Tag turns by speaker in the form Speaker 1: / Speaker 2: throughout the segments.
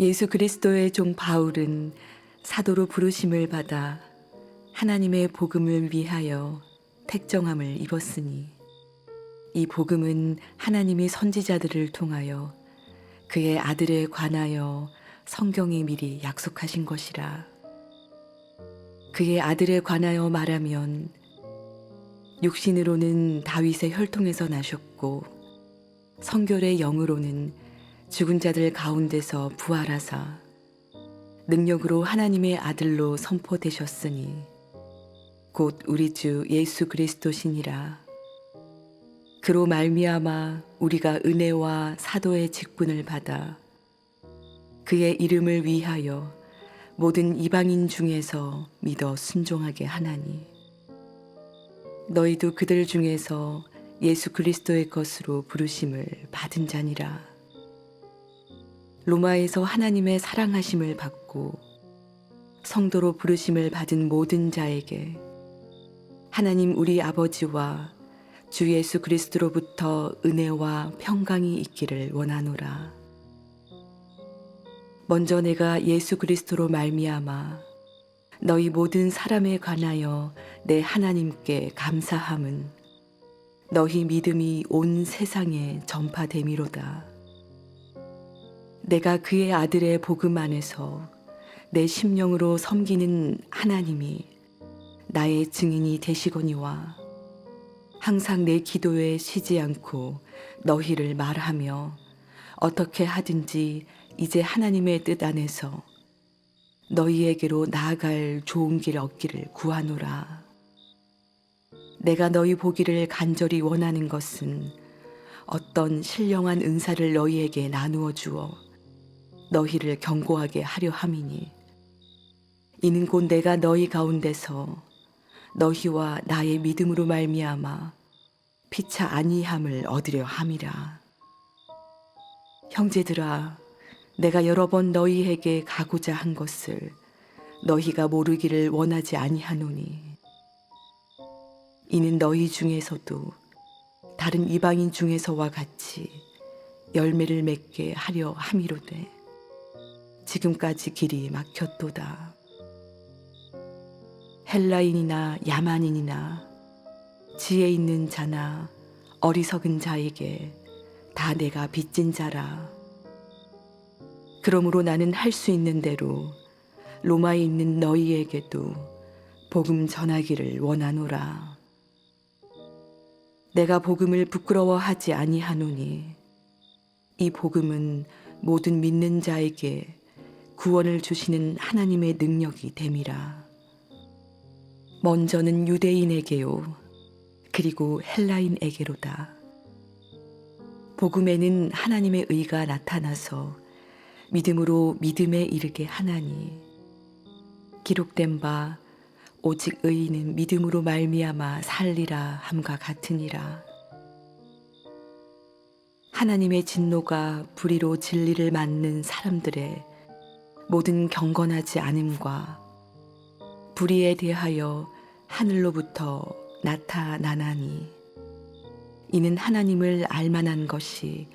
Speaker 1: 예수 그리스도의 종 바울은 사도로 부르심을 받아 하나님의 복음을 위하여 택정함을 입었으니 이 복음은 하나님이 선지자들을 통하여 그의 아들에 관하여 성경에 미리 약속하신 것이라. 그의 아들에 관하여 말하면 육신으로는 다윗의 혈통에서 나셨고 성결의 영으로는 죽은 자들 가운데서 부활하사 능력으로 하나님의 아들로 선포되셨으니 곧 우리 주 예수 그리스도시니라. 그로 말미암아 우리가 은혜와 사도의 직분을 받아 그의 이름을 위하여 모든 이방인 중에서 믿어 순종하게 하나니 너희도 그들 중에서 예수 그리스도의 것으로 부르심을 받은 자니라. 로마에서 하나님의 사랑하심을 받고 성도로 부르심을 받은 모든 자에게 하나님 우리 아버지와 주 예수 그리스도로부터 은혜와 평강이 있기를 원하노라. 먼저 내가 예수 그리스도로 말미암아 너희 모든 사람에 관하여 내 하나님께 감사함은 너희 믿음이 온 세상에 전파됨이로다. 내가 그의 아들의 복음 안에서 내 심령으로 섬기는 하나님이 나의 증인이 되시거니와 항상 내 기도에 쉬지 않고 너희를 말하며 어떻게 하든지 이제 하나님의 뜻 안에서 너희에게로 나아갈 좋은 길 얻기를 구하노라. 내가 너희 보기를 간절히 원하는 것은 어떤 신령한 은사를 너희에게 나누어 주어 너희를 견고하게 하려 함이니 이는 곧 내가 너희 가운데서 너희와 나의 믿음으로 말미암아 피차 아니함을 얻으려 함이라. 형제들아, 내가 여러 번 너희에게 가고자 한 것을 너희가 모르기를 원하지 아니하노니 이는 너희 중에서도 다른 이방인 중에서와 같이 열매를 맺게 하려 함이로되 지금까지 길이 막혔도다. 헬라인이나 야만인이나 지혜 있는 자나 어리석은 자에게 다 내가 빚진 자라. 그러므로 나는 할 수 있는 대로 로마에 있는 너희에게도 복음 전하기를 원하노라. 내가 복음을 부끄러워하지 아니하노니 이 복음은 모든 믿는 자에게 구원을 주시는 하나님의 능력이 됨이라. 먼저는 유대인에게요 그리고 헬라인에게로다. 복음에는 하나님의 의가 나타나서 믿음으로 믿음에 이르게 하나니 기록된 바 오직 의인은 믿음으로 말미암아 살리라 함과 같으니라. 하나님의 진노가 불의로 진리를 맞는 사람들의 모든 경건하지 않음과 불의에 대하여 하늘로부터 나타나나니 이는 하나님을 알만한 것이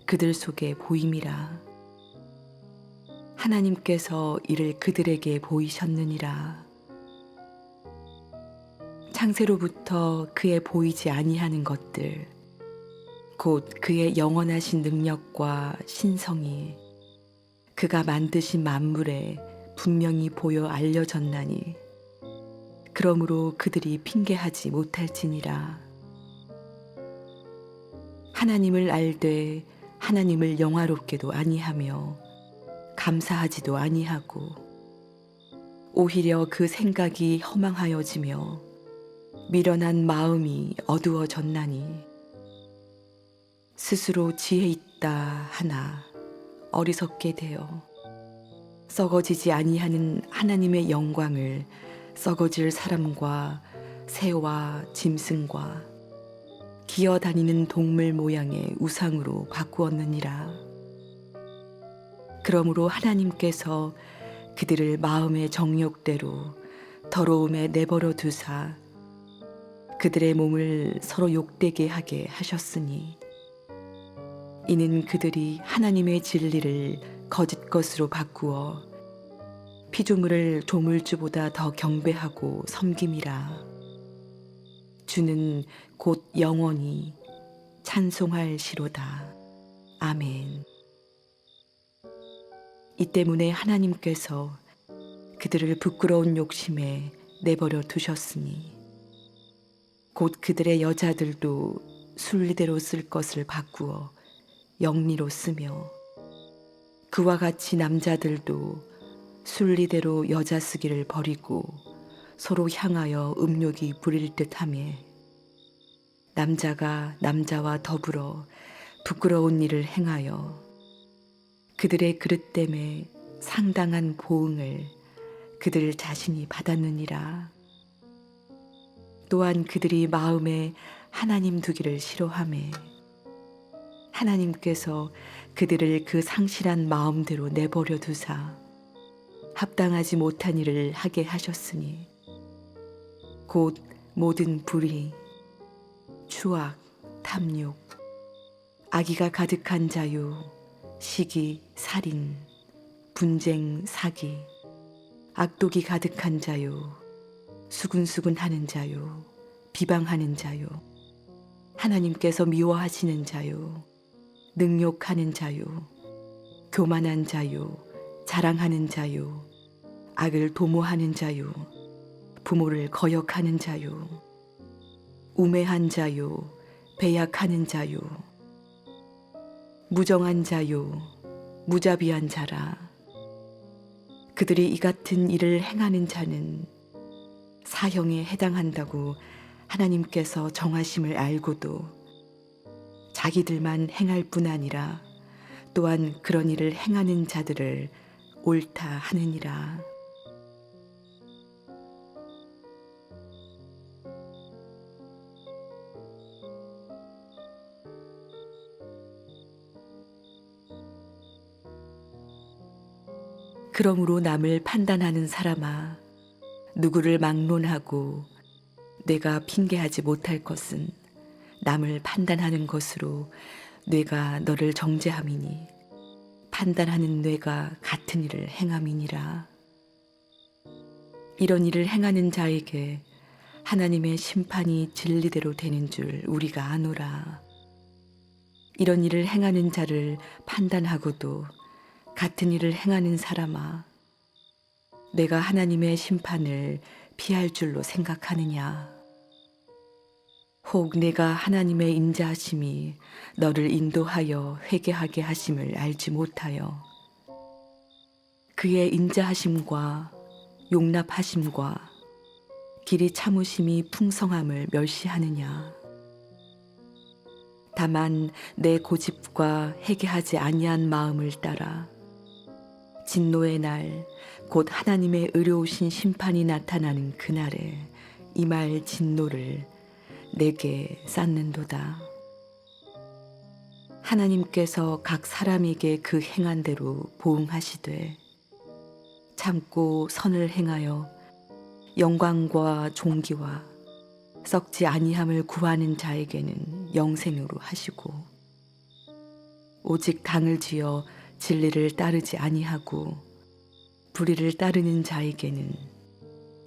Speaker 1: 그들 속에 보임이라. 하나님께서 이를 그들에게 보이셨느니라. 창세로부터 그의 보이지 아니하는 것들 곧 그의 영원하신 능력과 신성이 그가 만드신 만물에 분명히 보여 알려졌나니 그러므로 그들이 핑계하지 못할지니라. 하나님을 알되 하나님을 영화롭게도 아니하며 감사하지도 아니하고 오히려 그 생각이 허망하여지며 미련한 마음이 어두워졌나니 스스로 지혜 있다 하나 어리석게 되어 썩어지지 아니하는 하나님의 영광을 썩어질 사람과 새와 짐승과 기어다니는 동물 모양의 우상으로 바꾸었느니라. 그러므로 하나님께서 그들을 마음의 정욕대로 더러움에 내버려 두사 그들의 몸을 서로 욕되게 하게 하셨으니 이는 그들이 하나님의 진리를 거짓 것으로 바꾸어 피조물을 조물주보다 더 경배하고 섬김이라. 주는 곧 영원히 찬송할 시로다. 아멘. 이 때문에 하나님께서 그들을 부끄러운 욕심에 내버려 두셨으니 곧 그들의 여자들도 순리대로 쓸 것을 바꾸어 영리로 쓰며 그와 같이 남자들도 순리대로 여자 쓰기를 버리고 서로 향하여 음욕이 부릴 듯하며 남자가 남자와 더불어 부끄러운 일을 행하여 그들의 그릇 때문에 상당한 보응을 그들 자신이 받았느니라. 또한 그들이 마음에 하나님 두기를 싫어하매 하나님께서 그들을 그 상실한 마음대로 내버려 두사 합당하지 못한 일을 하게 하셨으니 곧 모든 불의, 추악, 탐욕, 악의가 가득한 자유, 시기, 살인, 분쟁, 사기, 악독이 가득한 자유, 수군수군하는 자유, 비방하는 자유, 하나님께서 미워하시는 자유, 능욕하는 자유, 교만한 자유, 자랑하는 자유, 악을 도모하는 자유, 부모를 거역하는 자유, 우매한 자유, 배약하는 자유, 무정한 자유, 무자비한 자라. 그들이 이 같은 일을 행하는 자는 사형에 해당한다고 하나님께서 정하심을 알고도 자기들만 행할 뿐 아니라 또한 그런 일을 행하는 자들을 옳다 하느니라. 그러므로 남을 판단하는 사람아, 누구를 막론하고 뇌가 핑계하지 못할 것은 남을 판단하는 것으로 뇌가 너를 정죄함이니 판단하는 뇌가 같은 일을 행함이니라. 이런 일을 행하는 자에게 하나님의 심판이 진리대로 되는 줄 우리가 아노라. 이런 일을 행하는 자를 판단하고도 같은 일을 행하는 사람아, 내가 하나님의 심판을 피할 줄로 생각하느냐? 혹 내가 하나님의 인자하심이 너를 인도하여 회개하게 하심을 알지 못하여 그의 인자하심과 용납하심과 길이 참으심이 풍성함을 멸시하느냐? 다만 내 고집과 회개하지 아니한 마음을 따라 진노의 날, 곧 하나님의 의로우신 심판이 나타나는 그날에 임할 진노를 내게 쌓는도다. 하나님께서 각 사람에게 그 행한 대로 보응하시되 참고 선을 행하여 영광과 존귀와 썩지 아니함을 구하는 자에게는 영생으로 하시고 오직 당을 지어 진리를 따르지 아니하고 불의를 따르는 자에게는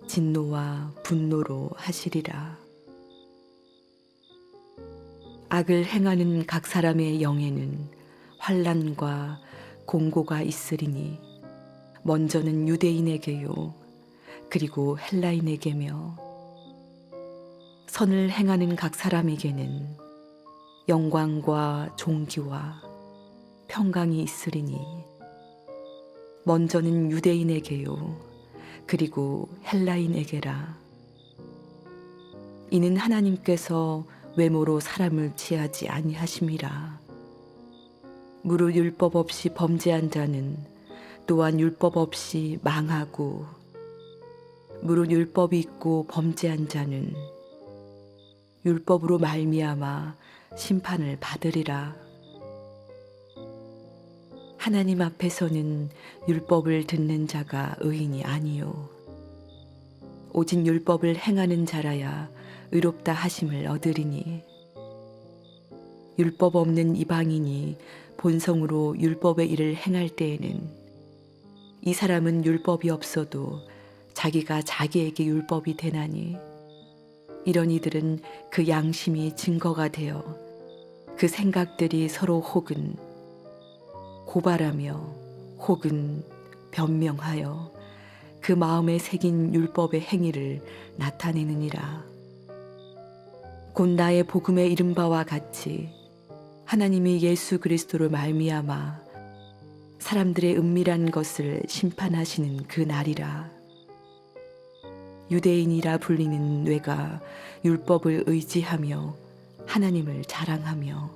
Speaker 1: 진노와 분노로 하시리라. 악을 행하는 각 사람의 영에는 환난과 공고가 있으리니 먼저는 유대인에게요 그리고 헬라인에게며 선을 행하는 각 사람에게는 영광과 존귀와 평강이 있으리니 먼저는 유대인에게요 그리고 헬라인에게라. 이는 하나님께서 외모로 사람을 취하지 아니하심이라. 무릇 율법 없이 범죄한 자는 또한 율법 없이 망하고 무릇 율법이 있고 범죄한 자는 율법으로 말미암아 심판을 받으리라. 하나님 앞에서는 율법을 듣는 자가 의인이 아니요 오직 율법을 행하는 자라야 의롭다 하심을 얻으리니 율법 없는 이방인이 본성으로 율법의 일을 행할 때에는 이 사람은 율법이 없어도 자기가 자기에게 율법이 되나니 이런 이들은 그 양심이 증거가 되어 그 생각들이 서로 혹은 고발하며 혹은 변명하여 그 마음에 새긴 율법의 행위를 나타내느니라. 곧 나의 복음에 이른 바와 같이 하나님이 예수 그리스도로 말미암아 사람들의 은밀한 것을 심판하시는 그 날이라. 유대인이라 불리는 뇌가 율법을 의지하며 하나님을 자랑하며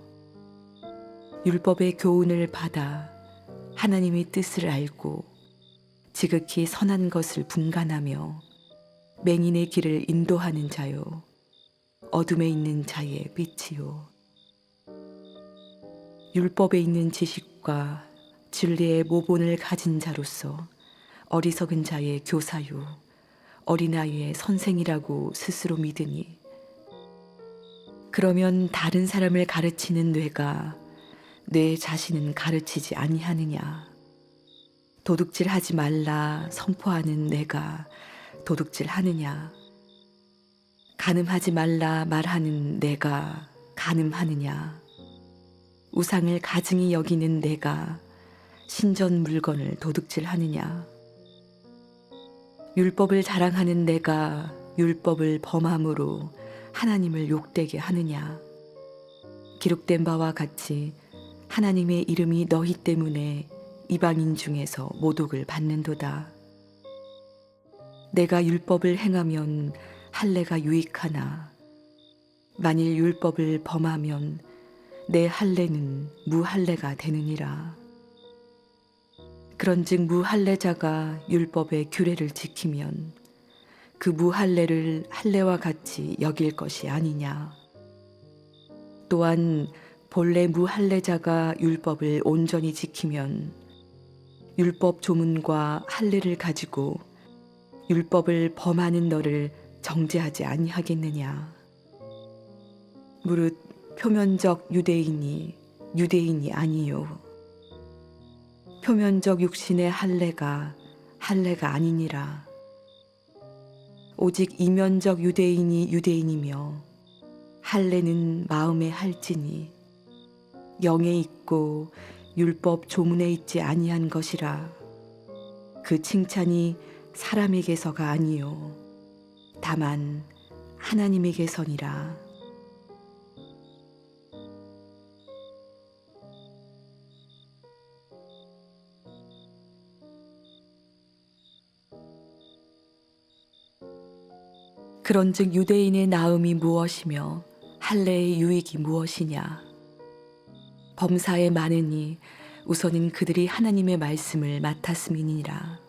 Speaker 1: 율법의 교훈을 받아 하나님의 뜻을 알고 지극히 선한 것을 분간하며 맹인의 길을 인도하는 자요 어둠에 있는 자의 빛이요 율법에 있는 지식과 진리의 모본을 가진 자로서 어리석은 자의 교사요 어린아이의 선생이라고 스스로 믿으니 그러면 다른 사람을 가르치는 뇌가 뇌 자신은 가르치지 아니하느냐. 도둑질하지 말라 선포하는 뇌가 도둑질하느냐. 간음하지 말라 말하는 뇌가 간음하느냐. 우상을 가증히 여기는 뇌가 신전 물건을 도둑질하느냐. 율법을 자랑하는 뇌가 율법을 범함으로 하나님을 욕되게 하느냐. 기록된 바와 같이 하나님의 이름이 너희 때문에 이방인 중에서 모독을 받는도다. 내가 율법을 행하면 할례가 유익하나 만일 율법을 범하면 내 할례는 무할례가 되느니라. 그런즉 무할례자가 율법의 규례를 지키면 그 무할례를 할례와 같이 여길 것이 아니냐. 또한 본래 무할례자가 율법을 온전히 지키면 율법 조문과 할례를 가지고 율법을 범하는 너를 정죄하지 아니하겠느냐. 무릇 표면적 유대인이 유대인이 아니요 표면적 육신의 할례가 할례가 아니니라. 오직 이면적 유대인이 유대인이며 할례는 마음에 할지니 영에 있고 율법 조문에 있지 아니한 것이라. 그 칭찬이 사람에게서가 아니요 다만 하나님에게서니라. 그런즉 유대인의 나음이 무엇이며 할례의 유익이 무엇이냐. 범사에 많으니 우선은 그들이 하나님의 말씀을 맡았음이니라.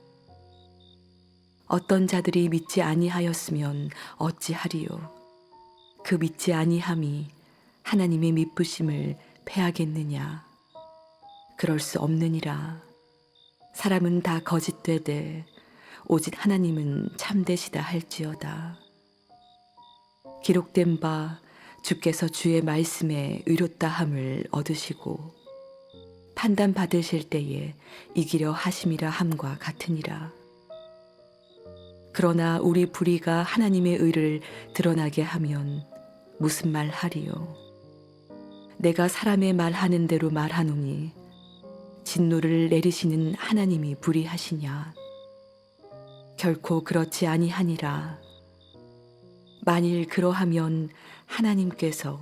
Speaker 1: 어떤 자들이 믿지 아니하였으면 어찌하리요. 그 믿지 아니함이 하나님의 미쁘심을 패하겠느냐. 그럴 수 없느니라. 사람은 다 거짓되되 오직 하나님은 참되시다 할지어다. 기록된 바 주께서 주의 말씀에 의롭다함을 얻으시고 판단 받으실 때에 이기려 하심이라 함과 같으니라. 그러나 우리 불의가 하나님의 의를 드러나게 하면 무슨 말 하리요. 내가 사람의 말하는 대로 말하노니 진노를 내리시는 하나님이 불의하시냐. 결코 그렇지 아니하니라. 만일 그러하면 하나님께서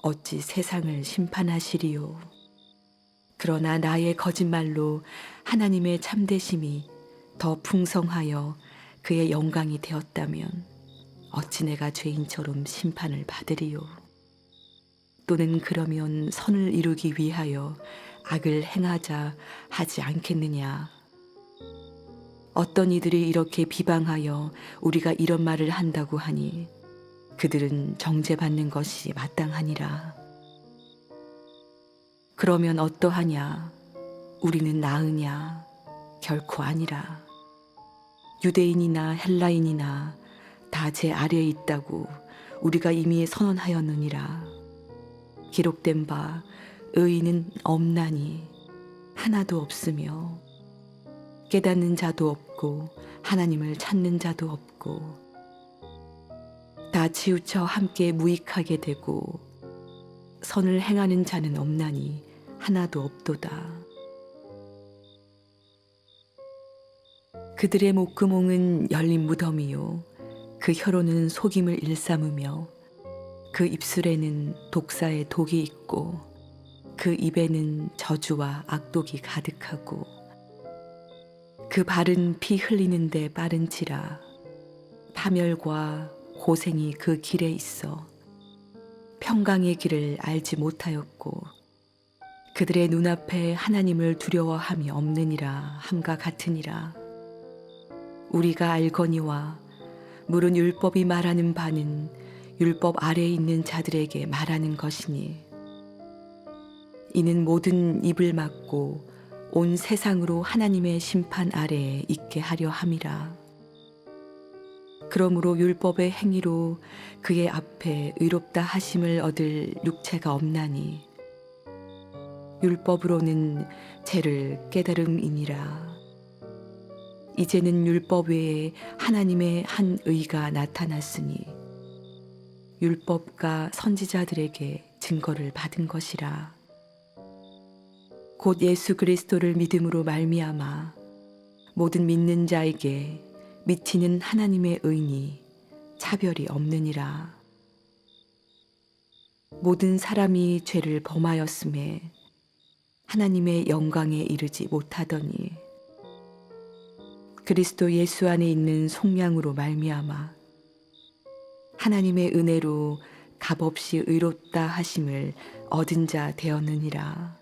Speaker 1: 어찌 세상을 심판하시리요. 그러나 나의 거짓말로 하나님의 참되심이 더 풍성하여 그의 영광이 되었다면 어찌 내가 죄인처럼 심판을 받으리요. 또는 그러면 선을 이루기 위하여 악을 행하자 하지 않겠느냐. 어떤 이들이 이렇게 비방하여 우리가 이런 말을 한다고 하니 그들은 정죄받는 것이 마땅하니라. 그러면 어떠하냐? 우리는 나으냐? 결코 아니라. 유대인이나 헬라인이나 다 제 아래에 있다고 우리가 이미 선언하였느니라. 기록된 바 의인은 없나니 하나도 없으며 깨닫는 자도 없고 하나님을 찾는 자도 없고 다 치우쳐 함께 무익하게 되고 선을 행하는 자는 없나니 하나도 없도다. 그들의 목구멍은 열린 무덤이요 그 혀로는 속임을 일삼으며 그 입술에는 독사의 독이 있고 그 입에는 저주와 악독이 가득하고 그 발은 피 흘리는데 빠른지라 파멸과 고생이 그 길에 있어 평강의 길을 알지 못하였고 그들의 눈앞에 하나님을 두려워함이 없느니라 함과 같으니라. 우리가 알거니와 물은 율법이 말하는 바는 율법 아래에 있는 자들에게 말하는 것이니 이는 모든 입을 막고 온 세상으로 하나님의 심판 아래에 있게 하려 함이라. 그러므로 율법의 행위로 그의 앞에 의롭다 하심을 얻을 육체가 없나니 율법으로는 죄를 깨달음이니라. 이제는 율법 외에 하나님의 한 의가 나타났으니 율법과 선지자들에게 증거를 받은 것이라. 곧 예수 그리스도를 믿음으로 말미암아 모든 믿는 자에게 미치는 하나님의 의니 차별이 없느니라. 모든 사람이 죄를 범하였음에 하나님의 영광에 이르지 못하더니 그리스도 예수 안에 있는 속량으로 말미암아 하나님의 은혜로 값없이 의롭다 하심을 얻은 자 되었느니라.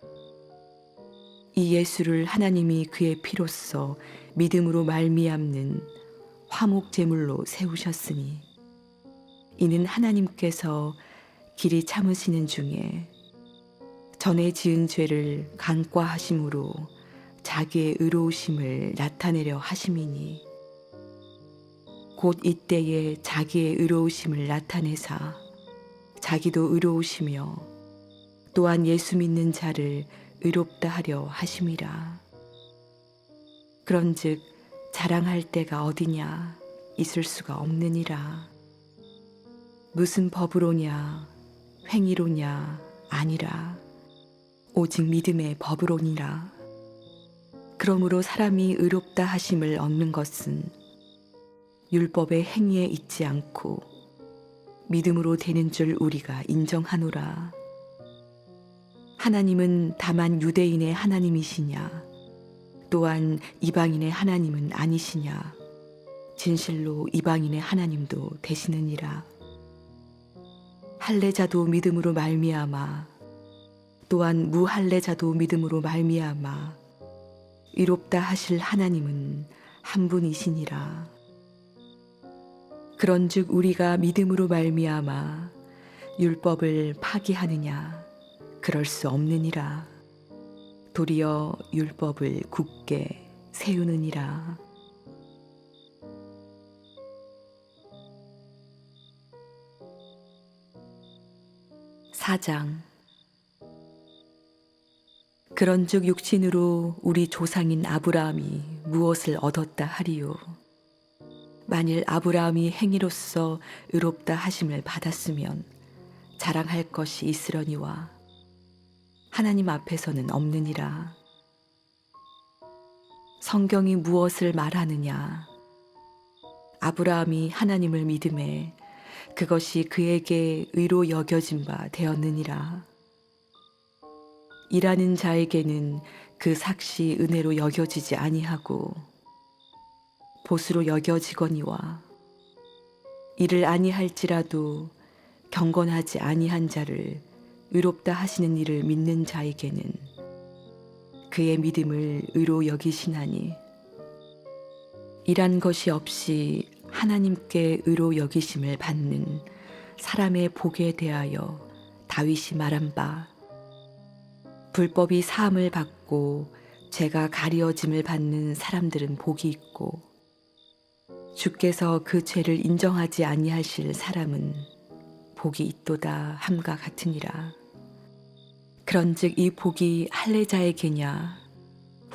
Speaker 1: 이 예수를 하나님이 그의 피로써 믿음으로 말미암는 화목 제물로 세우셨으니 이는 하나님께서 길이 참으시는 중에 전에 지은 죄를 간과하심으로 자기의 의로우심을 나타내려 하심이니 곧 이때에 자기의 의로우심을 나타내사 자기도 의로우시며 또한 예수 믿는 자를 의롭다 하려 하심이라. 그런즉 자랑할 때가 어디냐 있을 수가 없느니라. 무슨 법으로냐 행위로냐 아니라 오직 믿음의 법으로니라. 그러므로 사람이 의롭다 하심을 얻는 것은 율법의 행위에 있지 않고 믿음으로 되는 줄 우리가 인정하노라. 하나님은 다만 유대인의 하나님이시냐 또한 이방인의 하나님은 아니시냐 진실로 이방인의 하나님도 되시느니라. 할례자도 믿음으로 말미암아 또한 무할례자도 믿음으로 말미암아 의롭다 하실 하나님은 한 분이시니라. 그런즉 우리가 믿음으로 말미암아 율법을 파기하느냐 그럴 수 없느니라. 도리어 율법을 굳게 세우느니라. 사장. 그런즉 육신으로 우리 조상인 아브라함이 무엇을 얻었다 하리요. 만일 아브라함이 행위로서 의롭다 하심을 받았으면 자랑할 것이 있으려니와 하나님 앞에서는 없느니라. 성경이 무엇을 말하느냐. 아브라함이 하나님을 믿음에 그것이 그에게 의로 여겨진 바 되었느니라. 일하는 자에게는 그 삭시 은혜로 여겨지지 아니하고 보수로 여겨지거니와 일을 아니할지라도 경건하지 아니한 자를 의롭다 하시는 이를 믿는 자에게는 그의 믿음을 의로 여기시나니 일한 것이 없이 하나님께 의로 여기심을 받는 사람의 복에 대하여 다윗이 말한 바 불법이 사함을 받고 죄가 가리어짐을 받는 사람들은 복이 있고 주께서 그 죄를 인정하지 아니하실 사람은 복이 있도다 함과 같으니라. 그런즉 이 복이 할례자에게냐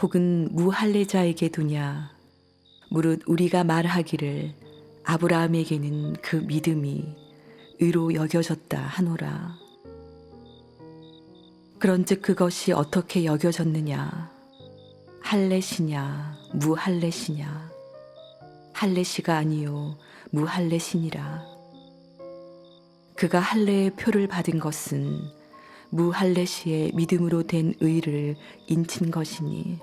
Speaker 1: 혹은 무할례자에게 두냐 무릇 우리가 말하기를 아브라함에게는 그 믿음이 의로 여겨졌다 하노라. 그런즉 그것이 어떻게 여겨졌느냐 할례시냐 무할례시냐 할례시가 아니요 무할례시니라. 그가 할례의 표를 받은 것은 무할례시의 믿음으로 된 의를 인친 것이니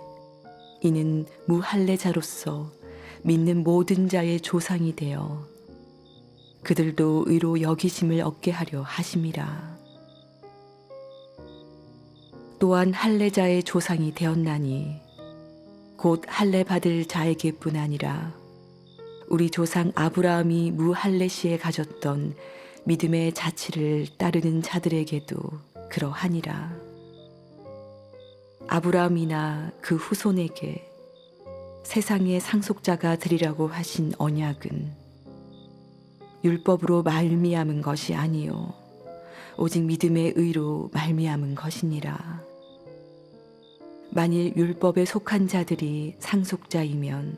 Speaker 1: 이는 무할례자로서 믿는 모든 자의 조상이 되어 그들도 의로 여기심을 얻게 하려 하심이라. 또한 할례자의 조상이 되었나니 곧 할례 받을 자에게뿐 아니라 우리 조상 아브라함이 무할례시에 가졌던 믿음의 자치를 따르는 자들에게도 그러하니라. 아브라함이나 그 후손에게 세상의 상속자가 되리라고 하신 언약은 율법으로 말미암은 것이 아니요 오직 믿음의 의로 말미암은 것이니라. 만일 율법에 속한 자들이 상속자이면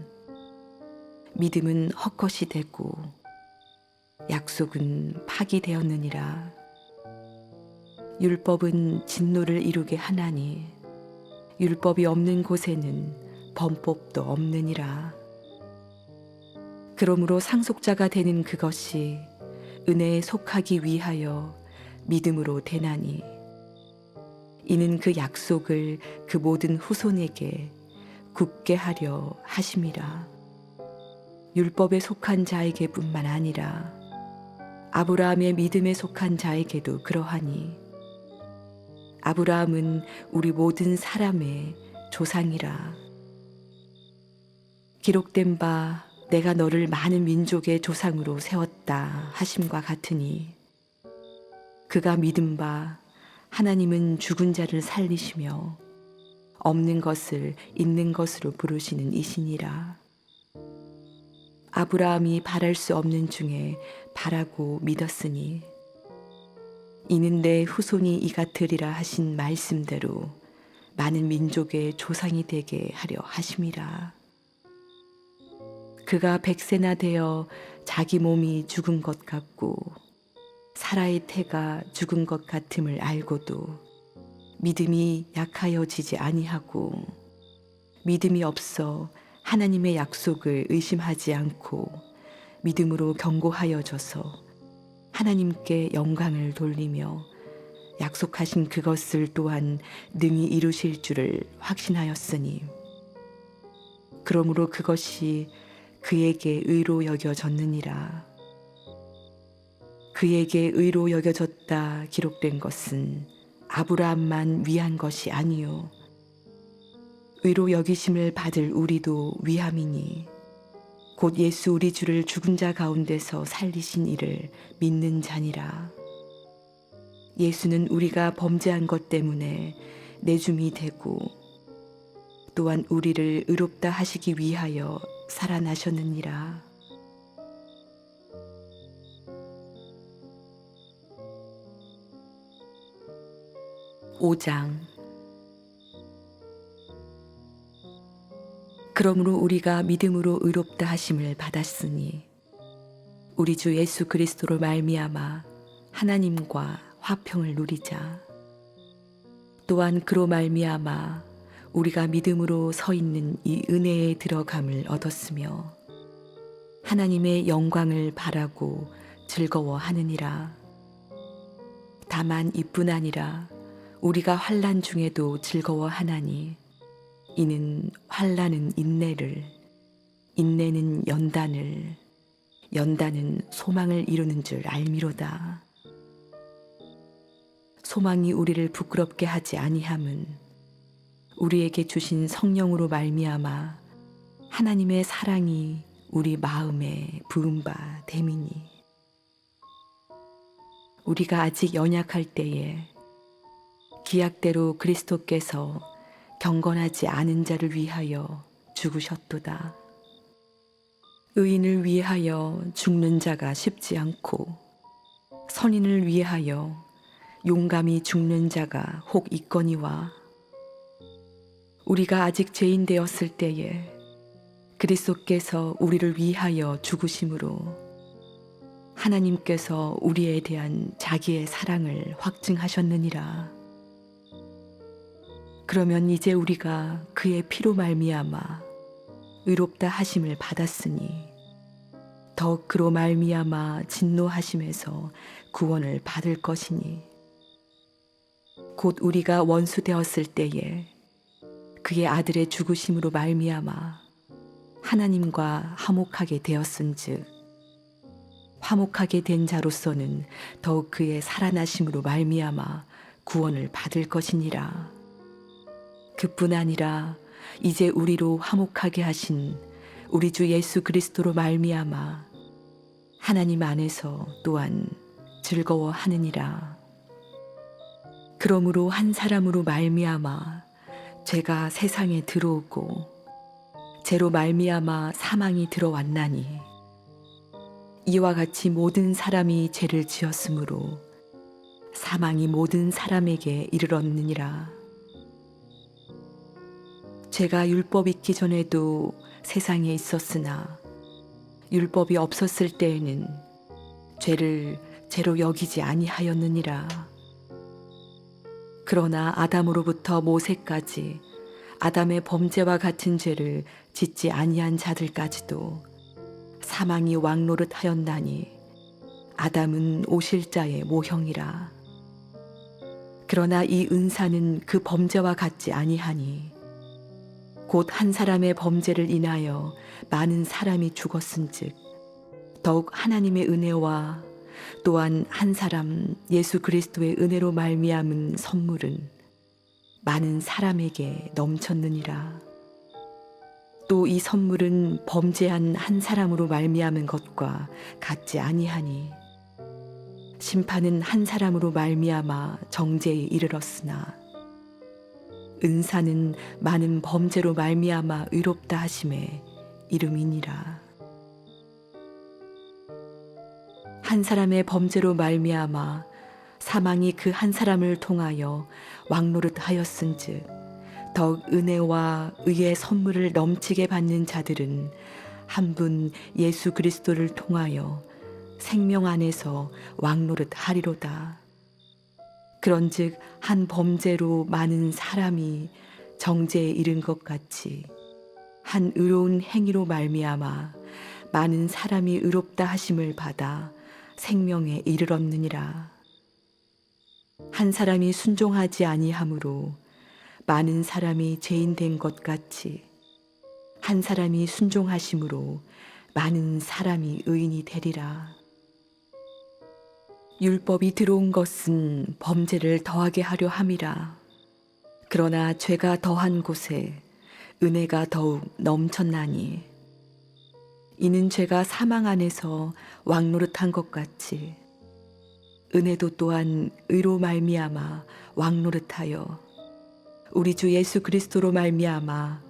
Speaker 1: 믿음은 헛것이 되고 약속은 파기되었느니라. 율법은 진노를 이루게 하나니 율법이 없는 곳에는 범법도 없느니라. 그러므로 상속자가 되는 그것이 은혜에 속하기 위하여 믿음으로 되나니 이는 그 약속을 그 모든 후손에게 굳게 하려 하심이라. 율법에 속한 자에게뿐만 아니라 아브라함의 믿음에 속한 자에게도 그러하니 아브라함은 우리 모든 사람의 조상이라. 기록된 바 내가 너를 많은 민족의 조상으로 세웠다 하심과 같으니 그가 믿은 바 하나님은 죽은 자를 살리시며 없는 것을 있는 것으로 부르시는 이시니라. 아브라함이 바랄 수 없는 중에 바라고 믿었으니 이는 내 후손이 이같으리라 하신 말씀대로 많은 민족의 조상이 되게 하려 하심이라. 그가 100세나 되어 자기 몸이 죽은 것 같고 사라의 태가 죽은 것 같음을 알고도 믿음이 약하여지지 아니하고 믿음이 없어 하나님의 약속을 의심하지 않고 믿음으로 견고하여져서 하나님께 영광을 돌리며 약속하신 그것을 또한 능히 이루실 줄을 확신하였으니 그러므로 그것이 그에게 의로 여겨졌느니라. 그에게 의로 여겨졌다 기록된 것은 아브라함만 위한 것이 아니요 의로 여기심을 받을 우리도 위함이니 곧 예수 우리 주를 죽은 자 가운데서 살리신 이를 믿는 자니라. 예수는 우리가 범죄한 것 때문에 내줌이 되고 또한 우리를 의롭다 하시기 위하여 살아나셨느니라. (5장) 그러므로 우리가 믿음으로 의롭다 하심을 받았으니 우리 주 예수 그리스도로 말미암아 하나님과 화평을 누리자. 또한 그로 말미암아 우리가 믿음으로 서 있는 이 은혜에 들어감을 얻었으며 하나님의 영광을 바라고 즐거워하느니라. 다만 이뿐 아니라 우리가 환난 중에도 즐거워하나니 이는 환난은 인내를, 인내는 연단을, 연단은 소망을 이루는 줄 알미로다. 소망이 우리를 부끄럽게 하지 아니함은 우리에게 주신 성령으로 말미암아 하나님의 사랑이 우리 마음에 부은 바 됨이니 우리가 아직 연약할 때에 기약대로 그리스도께서 경건하지 않은 자를 위하여 죽으셨도다. 의인을 위하여 죽는 자가 쉽지 않고 선인을 위하여 용감히 죽는 자가 혹 있거니와 우리가 아직 죄인 되었을 때에 그리스도께서 우리를 위하여 죽으심으로 하나님께서 우리에 대한 자기의 사랑을 확증하셨느니라. 그러면 이제 우리가 그의 피로 말미암아 의롭다 하심을 받았으니 더욱 그로 말미암아 진노하심에서 구원을 받을 것이니 곧 우리가 원수 되었을 때에 그의 아들의 죽으심으로 말미암아 하나님과 화목하게 되었은즉 화목하게 된 자로서는 더욱 그의 살아나심으로 말미암아 구원을 받을 것이니라. 그뿐 아니라 이제 우리로 화목하게 하신 우리 주 예수 그리스도로 말미암아 하나님 안에서 또한 즐거워하느니라. 그러므로 한 사람으로 말미암아 죄가 세상에 들어오고 죄로 말미암아 사망이 들어왔나니 이와 같이 모든 사람이 죄를 지었으므로 사망이 모든 사람에게 이르렀느니라. 죄가 율법 있기 전에도 세상에 있었으나 율법이 없었을 때에는 죄를 죄로 여기지 아니하였느니라. 그러나 아담으로부터 모세까지 아담의 범죄와 같은 죄를 짓지 아니한 자들까지도 사망이 왕노릇하였나니 아담은 오실자의 모형이라. 그러나 이 은사는 그 범죄와 같지 아니하니 곧 한 사람의 범죄를 인하여 많은 사람이 죽었은즉 더욱 하나님의 은혜와 또한 한 사람 예수 그리스도의 은혜로 말미암은 선물은 많은 사람에게 넘쳤느니라. 또 이 선물은 범죄한 한 사람으로 말미암은 것과 같지 아니하니 심판은 한 사람으로 말미암아 정죄에 이르렀으나 은사는 많은 범죄로 말미암아 의롭다 하심에 이름이니라. 한 사람의 범죄로 말미암아 사망이 그 한 사람을 통하여 왕노릇하였은즉 더욱 은혜와 의의 선물을 넘치게 받는 자들은 한 분 예수 그리스도를 통하여 생명 안에서 왕노릇하리로다. 그런즉 한 범죄로 많은 사람이 정죄에 이른 것 같이 한 의로운 행위로 말미암아 많은 사람이 의롭다 하심을 받아 생명에 이르렀느니라. 한 사람이 순종하지 아니하므로 많은 사람이 죄인 된 것 같이 한 사람이 순종하심으로 많은 사람이 의인이 되리라. 율법이 들어온 것은 범죄를 더하게 하려 함이라. 그러나 죄가 더한 곳에 은혜가 더욱 넘쳤나니 이는 죄가 사망 안에서 왕노릇한 것 같이 은혜도 또한 의로 말미암아 왕노릇하여 우리 주 예수 그리스도로 말미암아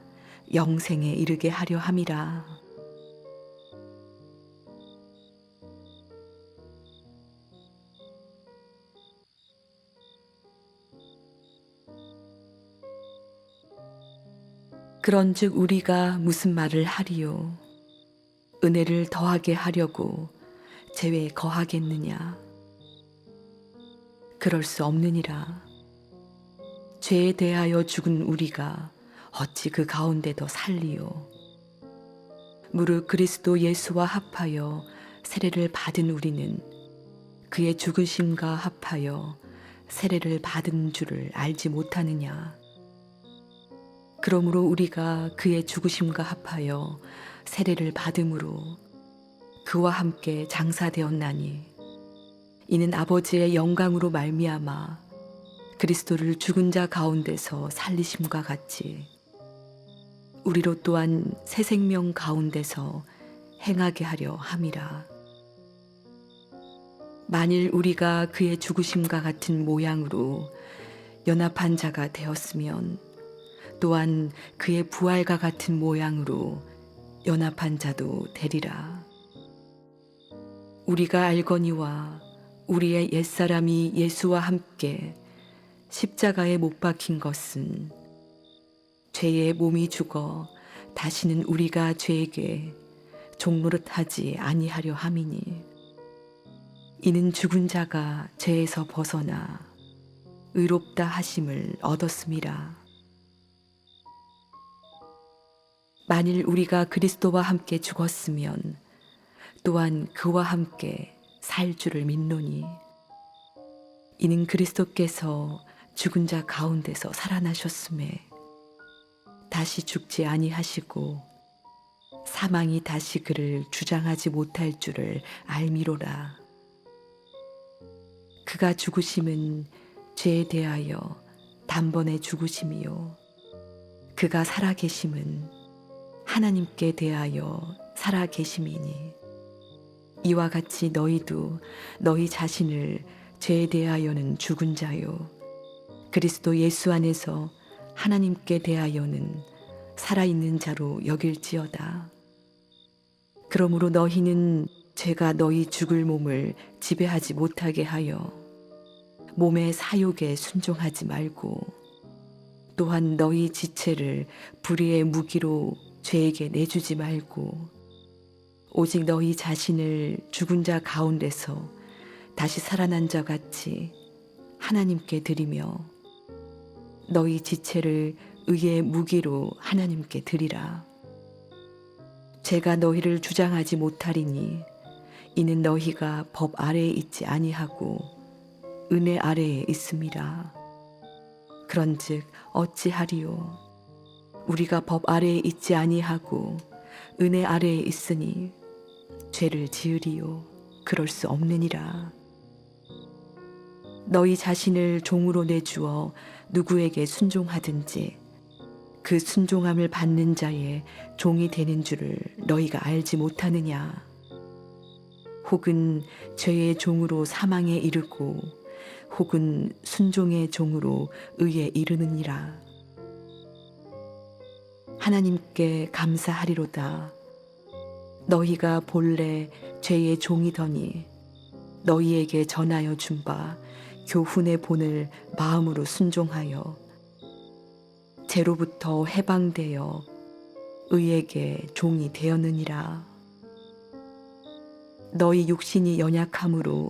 Speaker 1: 영생에 이르게 하려 함이라. 그런즉 우리가 무슨 말을 하리요? 은혜를 더하게 하려고 죄에 거하겠느냐? 그럴 수 없느니라. 죄에 대하여 죽은 우리가 어찌 그 가운데 더 살리요? 무릇 그리스도 예수와 합하여 세례를 받은 우리는 그의 죽으심과 합하여 세례를 받은 줄을 알지 못하느냐? 그러므로 우리가 그의 죽으심과 합하여 세례를 받음으로 그와 함께 장사되었나니 이는 아버지의 영광으로 말미암아 그리스도를 죽은 자 가운데서 살리심과 같이 우리로 또한 새 생명 가운데서 행하게 하려 함이라. 만일 우리가 그의 죽으심과 같은 모양으로 연합한 자가 되었으면 또한 그의 부활과 같은 모양으로 연합한 자도 되리라. 우리가 알거니와 우리의 옛사람이 예수와 함께 십자가에 못 박힌 것은 죄의 몸이 죽어 다시는 우리가 죄에게 종노릇하지 아니하려 함이니, 이는 죽은 자가 죄에서 벗어나 의롭다 하심을 얻었음이라. 만일 우리가 그리스도와 함께 죽었으면 또한 그와 함께 살 줄을 믿노니, 이는 그리스도께서 죽은 자 가운데서 살아나셨음에 다시 죽지 아니하시고 사망이 다시 그를 주장하지 못할 줄을 알미로라. 그가 죽으심은 죄에 대하여 단번에 죽으심이요, 그가 살아계심은 하나님께 대하여 살아계심이니, 이와 같이 너희도 너희 자신을 죄에 대하여는 죽은 자요 그리스도 예수 안에서 하나님께 대하여는 살아있는 자로 여길지어다. 그러므로 너희는 죄가 너희 죽을 몸을 지배하지 못하게 하여 몸의 사욕에 순종하지 말고, 또한 너희 지체를 불의의 무기로 죄에게 내주지 말고, 오직 너희 자신을 죽은 자 가운데서 다시 살아난 자 같이 하나님께 드리며 너희 지체를 의의 무기로 하나님께 드리라. 죄가 너희를 주장하지 못하리니, 이는 너희가 법 아래에 있지 아니하고 은혜 아래에 있음이라. 그런즉 어찌하리요? 우리가 법 아래에 있지 아니하고 은혜 아래에 있으니 죄를 지으리요? 그럴 수 없느니라. 너희 자신을 종으로 내주어 누구에게 순종하든지 그 순종함을 받는 자의 종이 되는 줄을 너희가 알지 못하느냐? 혹은 죄의 종으로 사망에 이르고 혹은 순종의 종으로 의에 이르느니라. 하나님께 감사하리로다. 너희가 본래 죄의 종이더니 너희에게 전하여 준 바 교훈의 본을 마음으로 순종하여 죄로부터 해방되어 의에게 종이 되었느니라. 너희 육신이 연약함으로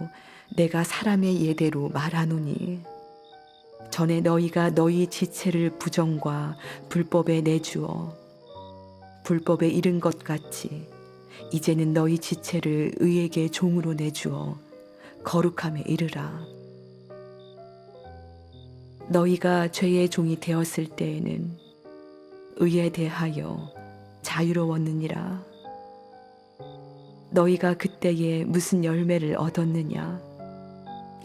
Speaker 1: 내가 사람의 예대로 말하노니, 전에 너희가 너희 지체를 부정과 불법에 내주어 불법에 이른 것 같이 이제는 너희 지체를 의에게 종으로 내주어 거룩함에 이르라. 너희가 죄의 종이 되었을 때에는 의에 대하여 자유로웠느니라. 너희가 그때에 무슨 열매를 얻었느냐?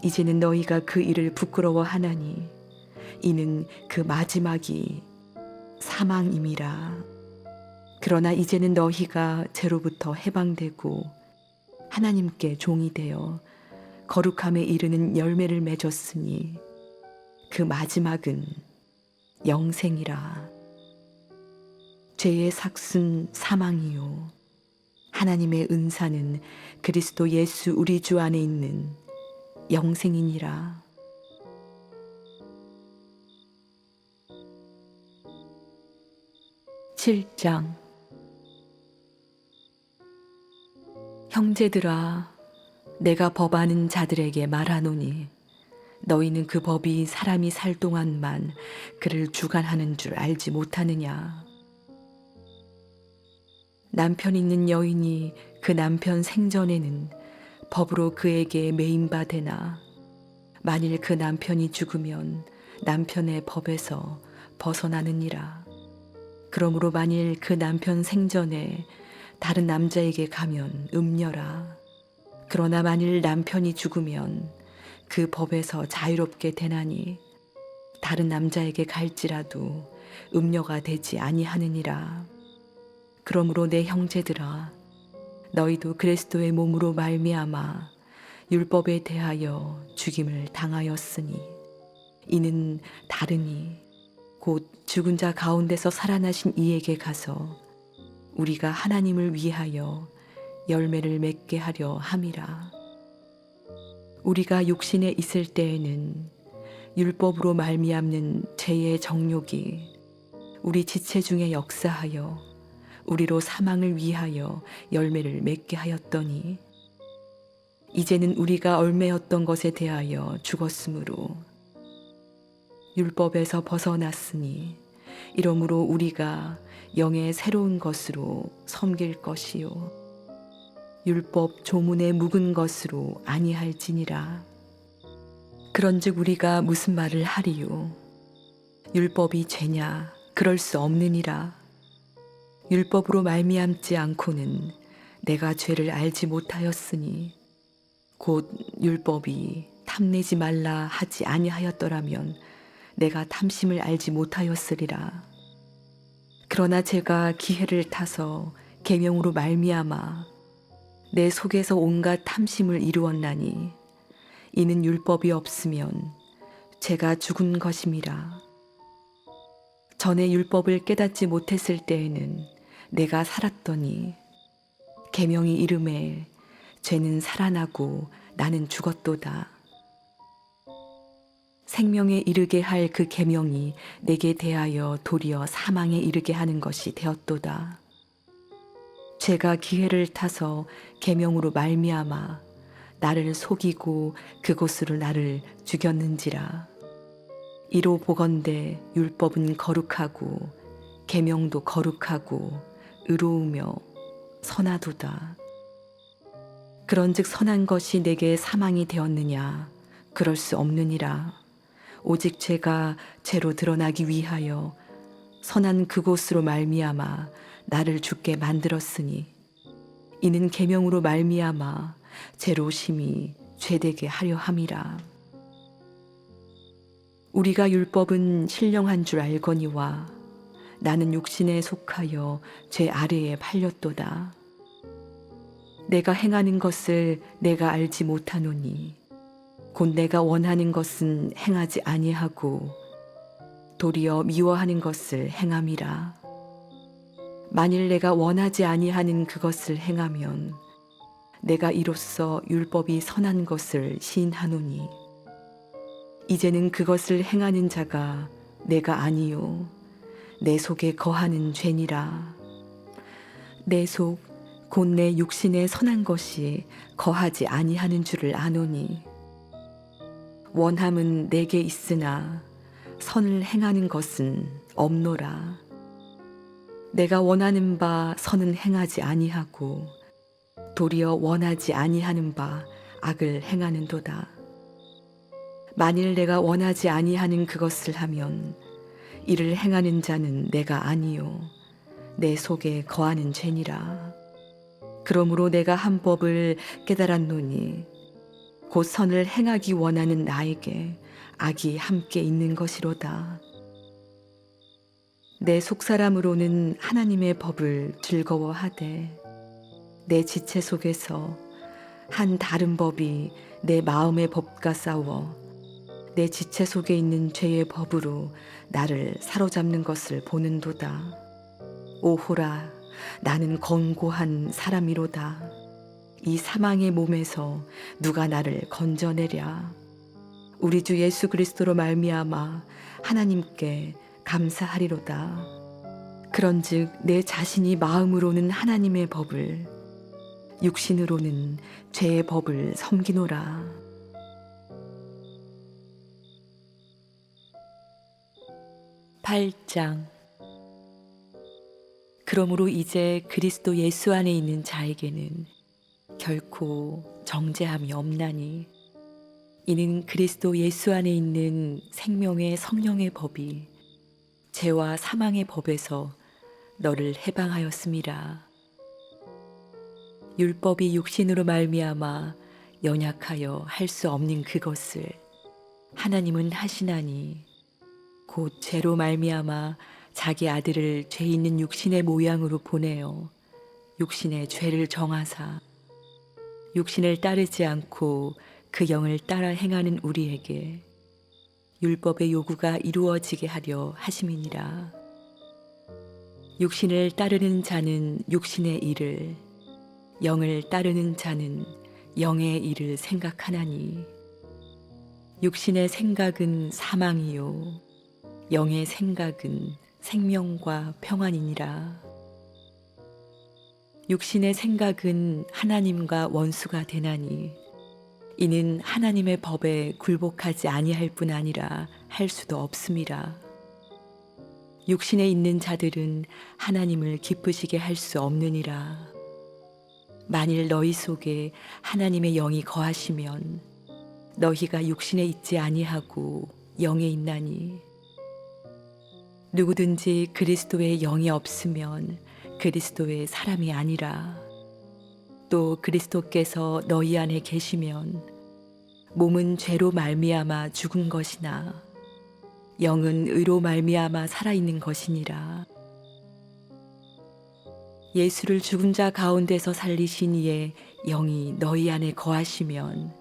Speaker 1: 이제는 너희가 그 일을 부끄러워하나니 이는 그 마지막이 사망임이라. 그러나 이제는 너희가 죄로부터 해방되고 하나님께 종이 되어 거룩함에 이르는 열매를 맺었으니 그 마지막은 영생이라. 죄의 삭은 사망이요 하나님의 은사는 그리스도 예수 우리 주 안에 있는 영생이니라. (7장) 형제들아, 내가 법하는 자들에게 말하노니 너희는 그 법이 사람이 살 동안만 그를 주관하는 줄 알지 못하느냐? 남편 있는 여인이 그 남편 생전에는 법으로 그에게 매임바 되나, 만일 그 남편이 죽으면 남편의 법에서 벗어나느니라. 그러므로 만일 그 남편 생전에 다른 남자에게 가면 음녀라. 그러나 만일 남편이 죽으면 그 법에서 자유롭게 되나니 다른 남자에게 갈지라도 음녀가 되지 아니하느니라. 그러므로 내 형제들아, 너희도 그리스도의 몸으로 말미암아 율법에 대하여 죽임을 당하였으니, 이는 다르니 곧 죽은 자 가운데서 살아나신 이에게 가서 우리가 하나님을 위하여 열매를 맺게 하려 함이라. 우리가 육신에 있을 때에는 율법으로 말미암는 죄의 정욕이 우리 지체 중에 역사하여 우리로 사망을 위하여 열매를 맺게 하였더니 이제는 우리가 얽매였던 것에 대하여 죽었으므로 율법에서 벗어났으니 이러므로 우리가 영의 새로운 것으로 섬길 것이요 율법 조문에 묵은 것으로 아니할지니라. 그런즉 우리가 무슨 말을 하리요? 율법이 죄냐? 그럴 수 없느니라. 율법으로 말미암지 않고는 내가 죄를 알지 못하였으니 곧 율법이 탐내지 말라 하지 아니하였더라면 내가 탐심을 알지 못하였으리라. 그러나 제가 기회를 타서 계명으로 말미암아 내 속에서 온갖 탐심을 이루었나니 이는 율법이 없으면 제가 죽은 것임이라. 전에 율법을 깨닫지 못했을 때에는 내가 살았더니 계명이 이름에 죄는 살아나고 나는 죽었도다. 생명에 이르게 할 그 계명이 내게 대하여 도리어 사망에 이르게 하는 것이 되었도다. 죄가 기회를 타서 계명으로 말미암아 나를 속이고 그곳으로 나를 죽였는지라. 이로 보건대 율법은 거룩하고 계명도 거룩하고 의로우며 선하도다. 그런즉 선한 것이 내게 사망이 되었느냐? 그럴 수 없느니라. 오직 죄가 죄로 드러나기 위하여 선한 그곳으로 말미암아 나를 죽게 만들었으니 이는 계명으로 말미암아 죄로 심히 죄되게 하려 함이라. 우리가 율법은 신령한 줄 알거니와 나는 육신에 속하여 죄 아래에 팔렸도다. 내가 행하는 것을 내가 알지 못하노니 곧 내가 원하는 것은 행하지 아니하고 도리어 미워하는 것을 행함이라. 만일 내가 원하지 아니하는 그것을 행하면 내가 이로써 율법이 선한 것을 시인하노니 이제는 그것을 행하는 자가 내가 아니요 내 속에 거하는 죄니라. 내 속 곧 내 육신에 선한 것이 거하지 아니하는 줄을 아노니 원함은 내게 있으나 선을 행하는 것은 없노라. 내가 원하는 바 선은 행하지 아니하고 도리어 원하지 아니하는 바 악을 행하는도다. 만일 내가 원하지 아니하는 그것을 하면 이를 행하는 자는 내가 아니요 내 속에 거하는 죄니라. 그러므로 내가 한 법을 깨달았노니 곧 선을 행하기 원하는 나에게 악이 함께 있는 것이로다. 내 속사람으로는 하나님의 법을 즐거워하되 내 지체 속에서 한 다른 법이 내 마음의 법과 싸워 내 지체 속에 있는 죄의 법으로 나를 사로잡는 것을 보는도다. 오호라, 나는 권고한 사람이로다. 이 사망의 몸에서 누가 나를 건져내랴. 우리 주 예수 그리스도로 말미암아 하나님께 감사하리로다. 그런즉 내 자신이 마음으로는 하나님의 법을 육신으로는 죄의 법을 섬기노라. (8장) 그러므로 이제 그리스도 예수 안에 있는 자에게는 결코 정죄함이 없나니 이는 그리스도 예수 안에 있는 생명의 성령의 법이 죄와 사망의 법에서 너를 해방하였음이라. 율법이 육신으로 말미암아 연약하여 할 수 없는 그것을 하나님은 하시나니 곧 죄로 말미암아 자기 아들을 죄 있는 육신의 모양으로 보내어 육신의 죄를 정하사 육신을 따르지 않고 그 영을 따라 행하는 우리에게 율법의 요구가 이루어지게 하려 하심이니라. 육신을 따르는 자는 육신의 일을, 영을 따르는 자는 영의 일을 생각하나니 육신의 생각은 사망이요 영의 생각은 생명과 평안이니라. 육신의 생각은 하나님과 원수가 되나니 이는 하나님의 법에 굴복하지 아니할 뿐 아니라 할 수도 없음이라. 육신에 있는 자들은 하나님을 기쁘시게 할 수 없느니라. 만일 너희 속에 하나님의 영이 거하시면 너희가 육신에 있지 아니하고 영에 있나니 누구든지 그리스도의 영이 없으면 그리스도의 사람이 아니라. 또 그리스도께서 너희 안에 계시면 몸은 죄로 말미암아 죽은 것이나 영은 의로 말미암아 살아있는 것이니라. 예수를 죽은 자 가운데서 살리신 이의 영이 너희 안에 거하시면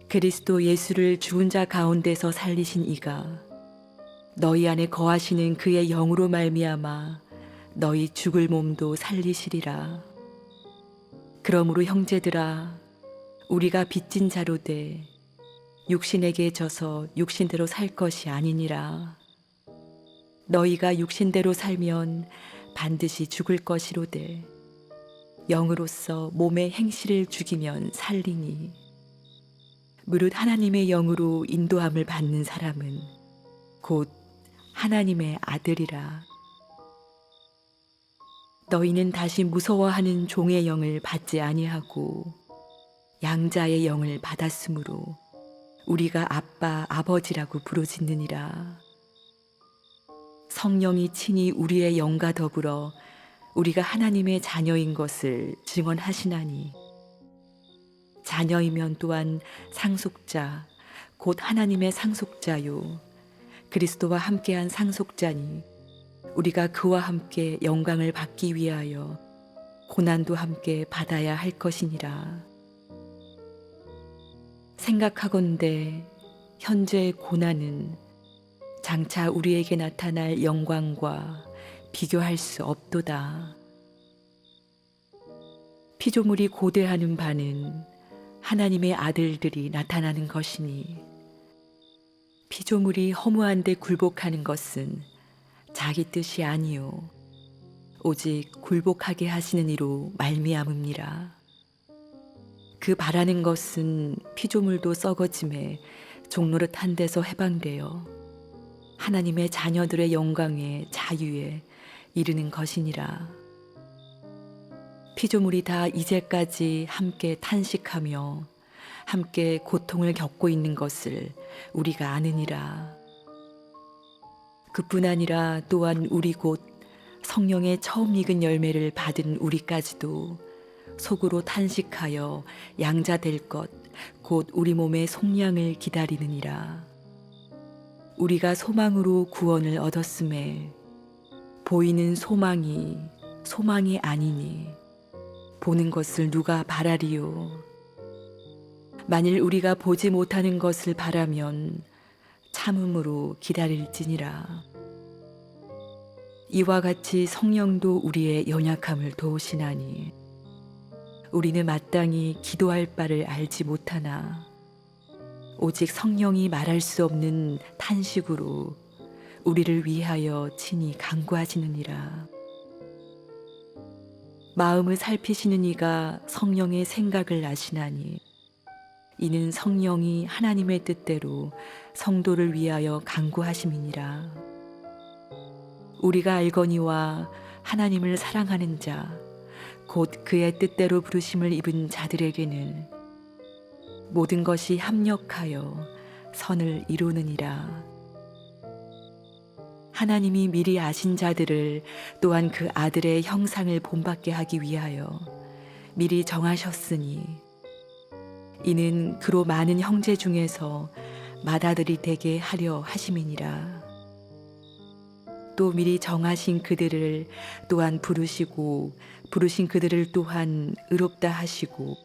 Speaker 1: 그리스도 예수를 죽은 자 가운데서 살리신 이가 너희 안에 거하시는 그의 영으로 말미암아 너희 죽을 몸도 살리시리라. 그러므로 형제들아 우리가 빚진 자로 돼 육신에게 져서 육신대로 살 것이 아니니라. 너희가 육신대로 살면 반드시 죽을 것이로되 영으로서 몸의 행실을 죽이면 살리니 무릇 하나님의 영으로 인도함을 받는 사람은 곧 하나님의 아들이라. 너희는 다시 무서워하는 종의 영을 받지 아니하고 양자의 영을 받았으므로 우리가 아빠 아버지라고 부르짖느니라. 성령이 친히 우리의 영과 더불어 우리가 하나님의 자녀인 것을 증언하시나니 자녀이면 또한 상속자 곧 하나님의 상속자요 그리스도와 함께한 상속자니 우리가 그와 함께 영광을 받기 위하여 고난도 함께 받아야 할 것이니라. 생각하건대 현재의 고난은 장차 우리에게 나타날 영광과 비교할 수 없도다. 피조물이 고대하는 바는 하나님의 아들들이 나타나는 것이니 피조물이 허무한 데 굴복하는 것은 자기 뜻이 아니요 오직 굴복하게 하시는 이로 말미암음이라. 그 바라는 것은 피조물도 썩어짐에 종노릇한 데서 해방되어 하나님의 자녀들의 영광에 자유에 이르는 것이니라. 피조물이 다 이제까지 함께 탄식하며 함께 고통을 겪고 있는 것을 우리가 아느니라. 그뿐 아니라 또한 우리 곧 성령의 처음 익은 열매를 받은 우리까지도 속으로 탄식하여 양자 될 것 곧 우리 몸의 속량을 기다리느니라. 우리가 소망으로 구원을 얻었음에 보이는 소망이 아니니 보는 것을 누가 바라리요. 만일 우리가 보지 못하는 것을 바라면 참음으로 기다릴지니라. 이와 같이 성령도 우리의 연약함을 도우시나니 우리는 마땅히 기도할 바를 알지 못하나 오직 성령이 말할 수 없는 탄식으로 우리를 위하여 친히 간구하시느니라. 마음을 살피시는 이가 성령의 생각을 아시나니 이는 성령이 하나님의 뜻대로 성도를 위하여 간구하심이니라. 우리가 알거니와 하나님을 사랑하는 자 곧 그의 뜻대로 부르심을 입은 자들에게는 모든 것이 합력하여 선을 이루느니라. 하나님이 미리 아신 자들을 또한 그 아들의 형상을 본받게 하기 위하여 미리 정하셨으니 이는 그로 많은 형제 중에서 맏아들이 되게 하려 하심이니라. 또 미리 정하신 그들을 또한 부르시고 부르신 그들을 또한 의롭다 하시고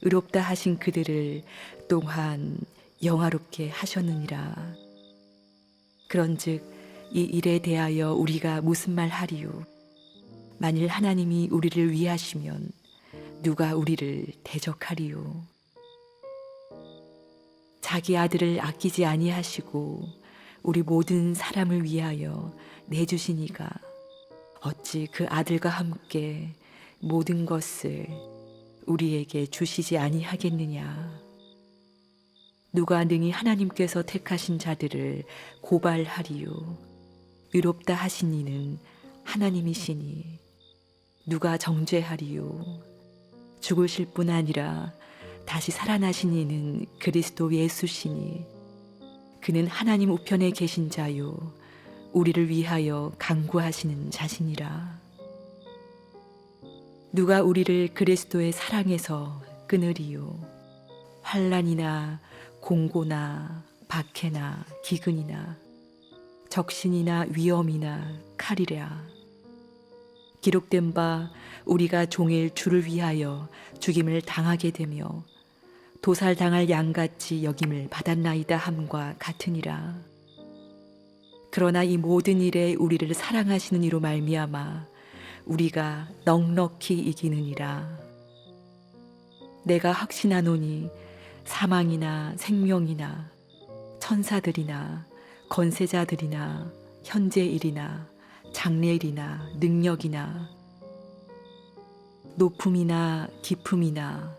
Speaker 1: 의롭다 하신 그들을 또한 영화롭게 하셨느니라. 그런즉 이 일에 대하여 우리가 무슨 말 하리요? 만일 하나님이 우리를 위하시면 누가 우리를 대적하리요. 자기 아들을 아끼지 아니하시고 우리 모든 사람을 위하여 내주시니가 어찌 그 아들과 함께 모든 것을 우리에게 주시지 아니하겠느냐. 누가 능히 하나님께서 택하신 자들을 고발하리요. 의롭다 하신 이는 하나님이시니 누가 정죄하리요. 죽으실 뿐 아니라 다시 살아나신 이는 그리스도 예수시니 그는 하나님 우편에 계신 자요 우리를 위하여 간구하시는 자시니라. 누가 우리를 그리스도의 사랑에서 끊으리요. 환난이나 공고나 박해나 기근이나 적신이나 위험이나 칼이랴. 기록된 바 우리가 종일 주를 위하여 죽임을 당하게 되며 도살당할 양같이 여김을 받았나이다 함과 같으니라. 그러나 이 모든 일에 우리를 사랑하시는 이로 말미암아 우리가 넉넉히 이기느니라. 내가 확신하노니 사망이나 생명이나 천사들이나 권세자들이나 현재일이나 장래일이나 능력이나 높음이나 깊음이나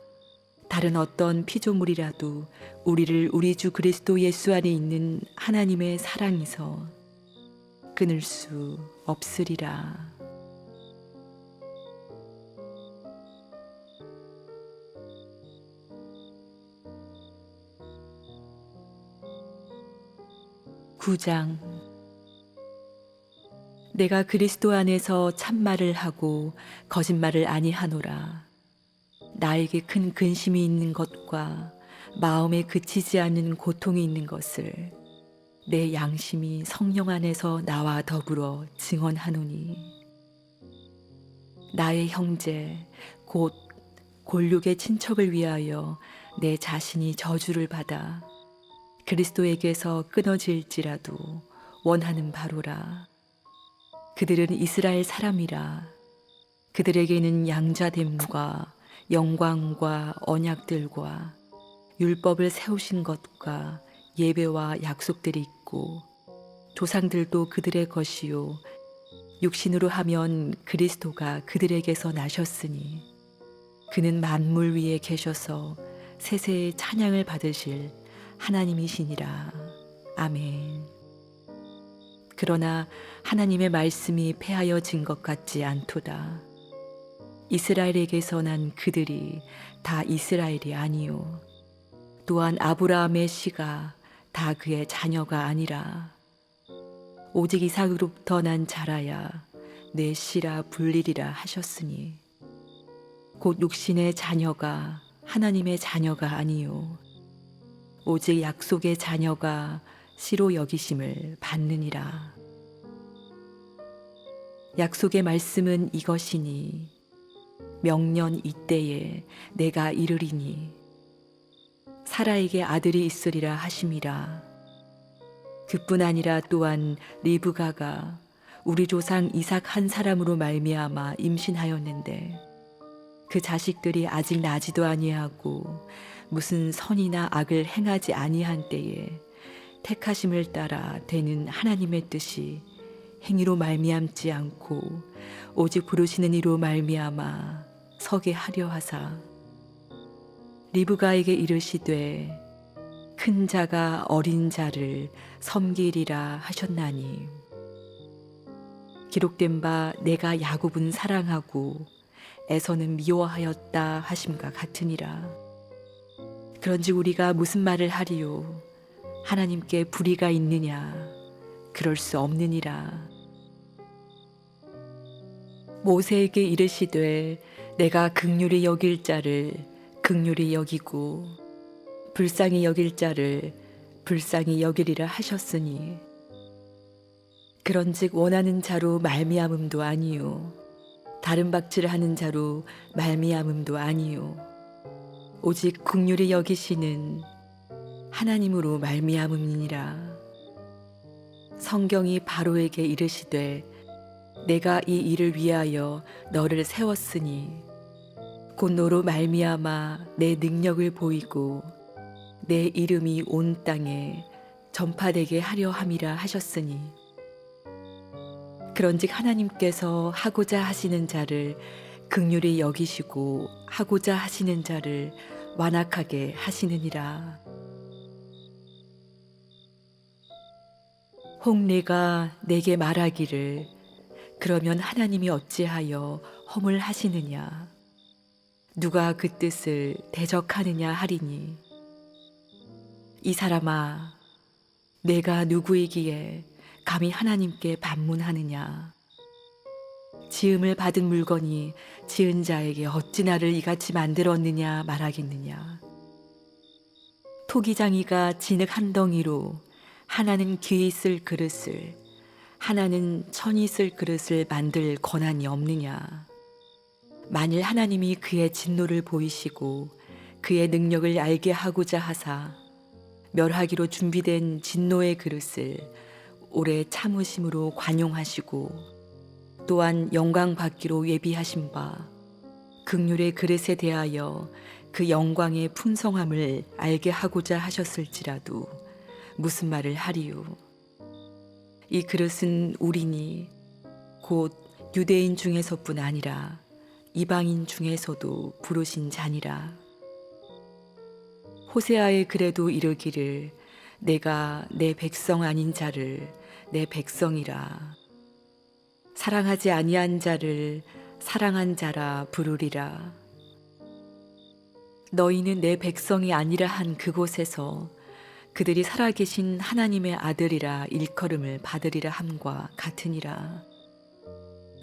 Speaker 1: 다른 어떤 피조물이라도 우리를 우리 주 그리스도 예수 안에 있는 하나님의 사랑에서 끊을 수 없으리라. (9장) 내가 그리스도 안에서 참말을 하고 거짓말을 아니하노라. 나에게 큰 근심이 있는 것과 마음에 그치지 않는 고통이 있는 것을 내 양심이 성령 안에서 나와 더불어 증언하노니 나의 형제 곧 골육의 친척을 위하여 내 자신이 저주를 받아 그리스도에게서 끊어질지라도 원하는 바로라. 그들은 이스라엘 사람이라. 그들에게는 양자됨과 영광과 언약들과 율법을 세우신 것과 예배와 약속들이 있고 조상들도 그들의 것이요 육신으로 하면 그리스도가 그들에게서 나셨으니 그는 만물 위에 계셔서 세세의 찬양을 받으실 하나님이시니라. 아멘. 그러나 하나님의 말씀이 폐하여진 것 같지 않도다. 이스라엘에게서 난 그들이 다 이스라엘이 아니요 또한 아브라함의 씨가 다 그의 자녀가 아니라 오직 이삭으로부터 난 자라야 내 씨라 불리리라 하셨으니 곧 육신의 자녀가 하나님의 자녀가 아니요 오직 약속의 자녀가 씨로 여기심을 받느니라. 약속의 말씀은 이것이니 명년 이때에 내가 이르리니 사라에게 아들이 있으리라 하심이라. 그뿐 아니라 또한 리브가가 우리 조상 이삭 한 사람으로 말미암아 임신하였는데 그 자식들이 아직 나지도 아니하고 무슨 선이나 악을 행하지 아니한 때에 택하심을 따라 되는 하나님의 뜻이 행위로 말미암지 않고 오직 부르시는 이로 말미암아 서게 하려 하사 리브가에게 이르시되 큰 자가 어린 자를 섬기리라 하셨나니 기록된 바 내가 야곱은 사랑하고 에서는 미워하였다 하심과 같으니라. 그런즉 우리가 무슨 말을 하리요? 하나님께 불의가 있느냐? 그럴 수 없느니라. 모세에게 이르시되 내가 긍휼히 여길 자를 긍휼히 여기고 불쌍히 여길 자를 불쌍히 여기리라 하셨으니 그런즉 원하는 자로 말미암음도 아니요 다른 박질을 하는 자로 말미암음도 아니요 오직 긍휼히 여기시는 하나님으로 말미암음이니라. 성경이 바로에게 이르시되 내가 이 일을 위하여 너를 세웠으니 곧 너로 말미암아 내 능력을 보이고 내 이름이 온 땅에 전파되게 하려 함이라 하셨으니 그런즉 하나님께서 하고자 하시는 자를 긍휼히 여기시고 하고자 하시는 자를 완악하게 하시느니라. 혹 네가 내게 말하기를 그러면 하나님이 어찌하여 허물하시느냐 누가 그 뜻을 대적하느냐 하리니 이 사람아 내가 누구이기에 감히 하나님께 반문하느냐 지음을 받은 물건이 지은 자에게 어찌 나를 이같이 만들었느냐 말하겠느냐 토기장이가 진흙 한 덩이로 하나는 귀 쓸 그릇을 하나는 천이 쓸 그릇을 만들 권한이 없느냐 만일 하나님이 그의 진노를 보이시고 그의 능력을 알게 하고자 하사 멸하기로 준비된 진노의 그릇을 오래 참으심으로 관용하시고 또한 영광 받기로 예비하신 바 긍휼의 그릇에 대하여 그 영광의 풍성함을 알게 하고자 하셨을지라도 무슨 말을 하리요 이 그릇은 우리니 곧 유대인 중에서뿐 아니라 이방인 중에서도 부르신 자니라. 호세아의 글에도 이르기를 내가 내 백성 아닌 자를 내 백성이라 사랑하지 아니한 자를 사랑한 자라 부르리라. 너희는 내 백성이 아니라 한 그곳에서 그들이 살아계신 하나님의 아들이라 일컬음을 받으리라 함과 같으니라.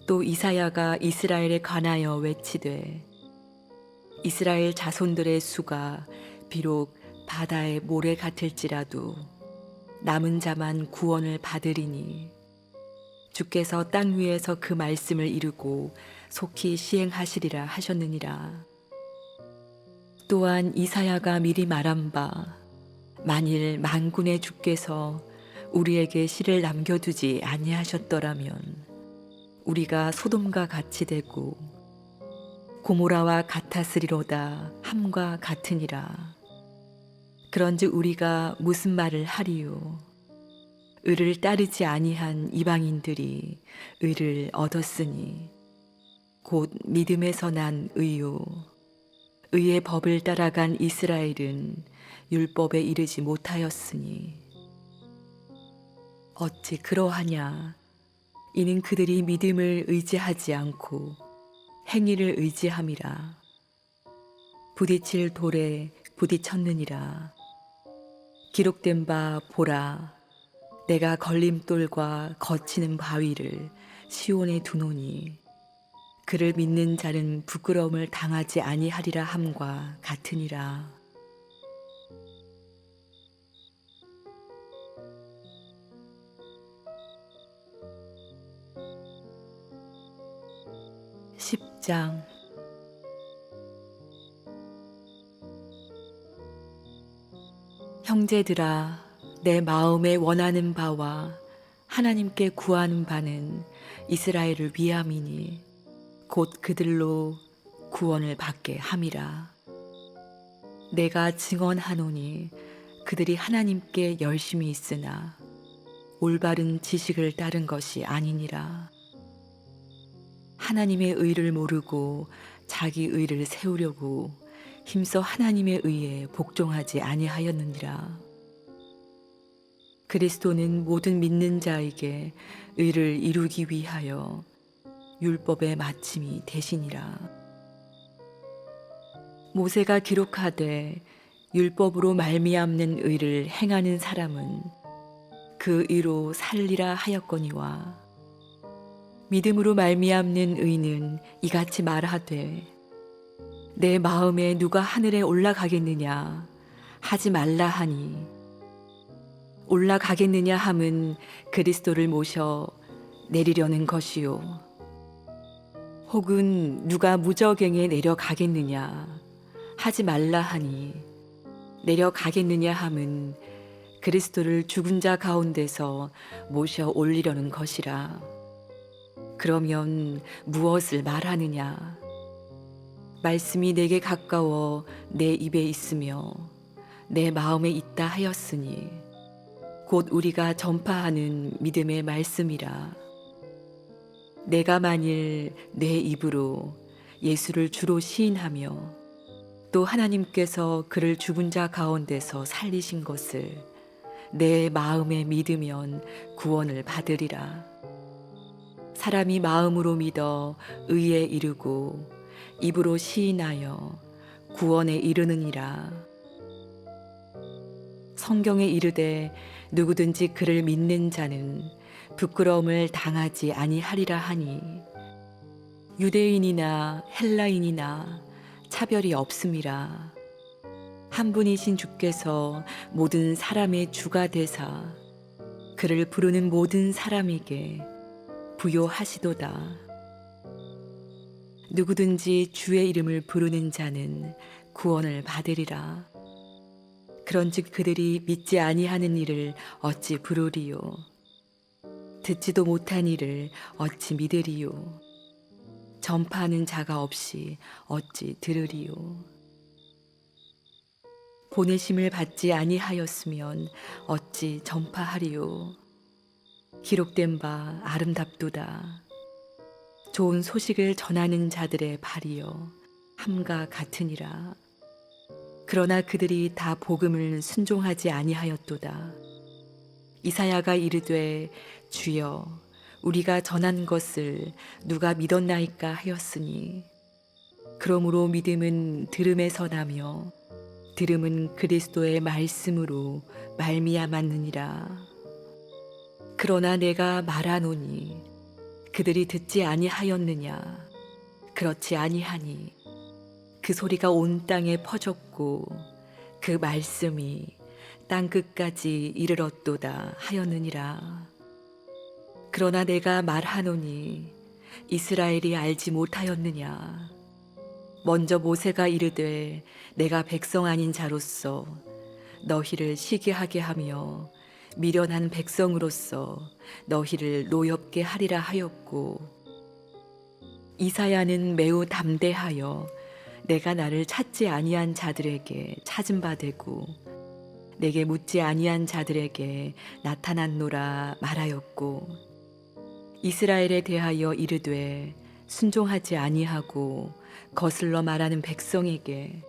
Speaker 1: 또 이사야가 이스라엘에 관하여 외치되 이스라엘 자손들의 수가 비록 바다의 모래 같을지라도 남은 자만 구원을 받으리니 주께서 땅 위에서 그 말씀을 이루고 속히 시행하시리라 하셨느니라. 또한 이사야가 미리 말한 바 만일 만군의 주께서 우리에게 씨를 남겨두지 아니하셨더라면 우리가 소돔과 같이 되고 고모라와 같았으리로다 함과 같으니라. 그런즉 우리가 무슨 말을 하리요 의를 따르지 아니한 이방인들이 의를 얻었으니 곧 믿음에서 난 의요 의의 법을 따라간 이스라엘은 율법에 이르지 못하였으니 어찌 그러하냐 이는 그들이 믿음을 의지하지 않고 행위를 의지함이라. 부딪힐 돌에 부딪혔느니라. 기록된 바 보라 내가 걸림돌과 거치는 바위를 시온에 두노니 그를 믿는 자는 부끄러움을 당하지 아니하리라 함과 같으니라. (10장) 형제들아 내 마음에 원하는 바와 하나님께 구하는 바는 이스라엘을 위함이니 곧 그들로 구원을 받게 함이라. 내가 증언하노니 그들이 하나님께 열심히 있으나 올바른 지식을 따른 것이 아니니라. 하나님의 의를 모르고 자기 의를 세우려고 힘써 하나님의 의에 복종하지 아니하였느니라. 그리스도는 모든 믿는 자에게 의를 이루기 위하여 율법의 마침이 되시니라. 모세가 기록하되 율법으로 말미암는 의를 행하는 사람은 그 의로 살리라 하였거니와 믿음으로 말미암는 의는 이같이 말하되 내 마음에 누가 하늘에 올라가겠느냐 하지 말라 하니 올라가겠느냐 함은 그리스도를 모셔 내리려는 것이요 혹은 누가 무저갱에 내려가겠느냐 하지 말라 하니 내려가겠느냐 함은 그리스도를 죽은 자 가운데서 모셔 올리려는 것이라. 그러면 무엇을 말하느냐 말씀이 내게 가까워 내 입에 있으며 내 마음에 있다 하였으니 곧 우리가 전파하는 믿음의 말씀이라. 내가 만일 내 입으로 예수를 주로 시인하며 또 하나님께서 그를 죽은 자 가운데서 살리신 것을 내 마음에 믿으면 구원을 받으리라. 사람이 마음으로 믿어 의에 이르고 입으로 시인하여 구원에 이르느니라. 성경에 이르되 누구든지 그를 믿는 자는 부끄러움을 당하지 아니하리라 하니 유대인이나 헬라인이나 차별이 없음이라. 한 분이신 주께서 모든 사람의 주가 되사 그를 부르는 모든 사람에게 부요하시도다. 누구든지 주의 이름을 부르는 자는 구원을 받으리라. 그런즉 그들이 믿지 아니하는 일을 어찌 부르리요? 듣지도 못한 일을 어찌 믿으리요? 전파하는 자가 없이 어찌 들으리요? 보내심을 받지 아니하였으면 어찌 전파하리요? 기록된 바 아름답도다. 좋은 소식을 전하는 자들의 발이여 함과 같으니라. 그러나 그들이 다 복음을 순종하지 아니하였도다. 이사야가 이르되 주여 우리가 전한 것을 누가 믿었나이까 하였으니 그러므로 믿음은 들음에서 나며 들음은 그리스도의 말씀으로 말미암았느니라. 그러나 내가 말하노니 그들이 듣지 아니하였느냐? 그렇지 아니하니 그 소리가 온 땅에 퍼졌고 그 말씀이 땅 끝까지 이르렀도다 하였느니라. 그러나 내가 말하노니 이스라엘이 알지 못하였느냐? 먼저 모세가 이르되 내가 백성 아닌 자로서 너희를 시기하게 하며 미련한 백성으로서 너희를 노엽게 하리라 하였고, 이사야는 매우 담대하여 내가 나를 찾지 아니한 자들에게 찾은 바 되고 내게 묻지 아니한 자들에게 나타났노라 말하였고, 이스라엘에 대하여 이르되 순종하지 아니하고 거슬러 말하는 백성에게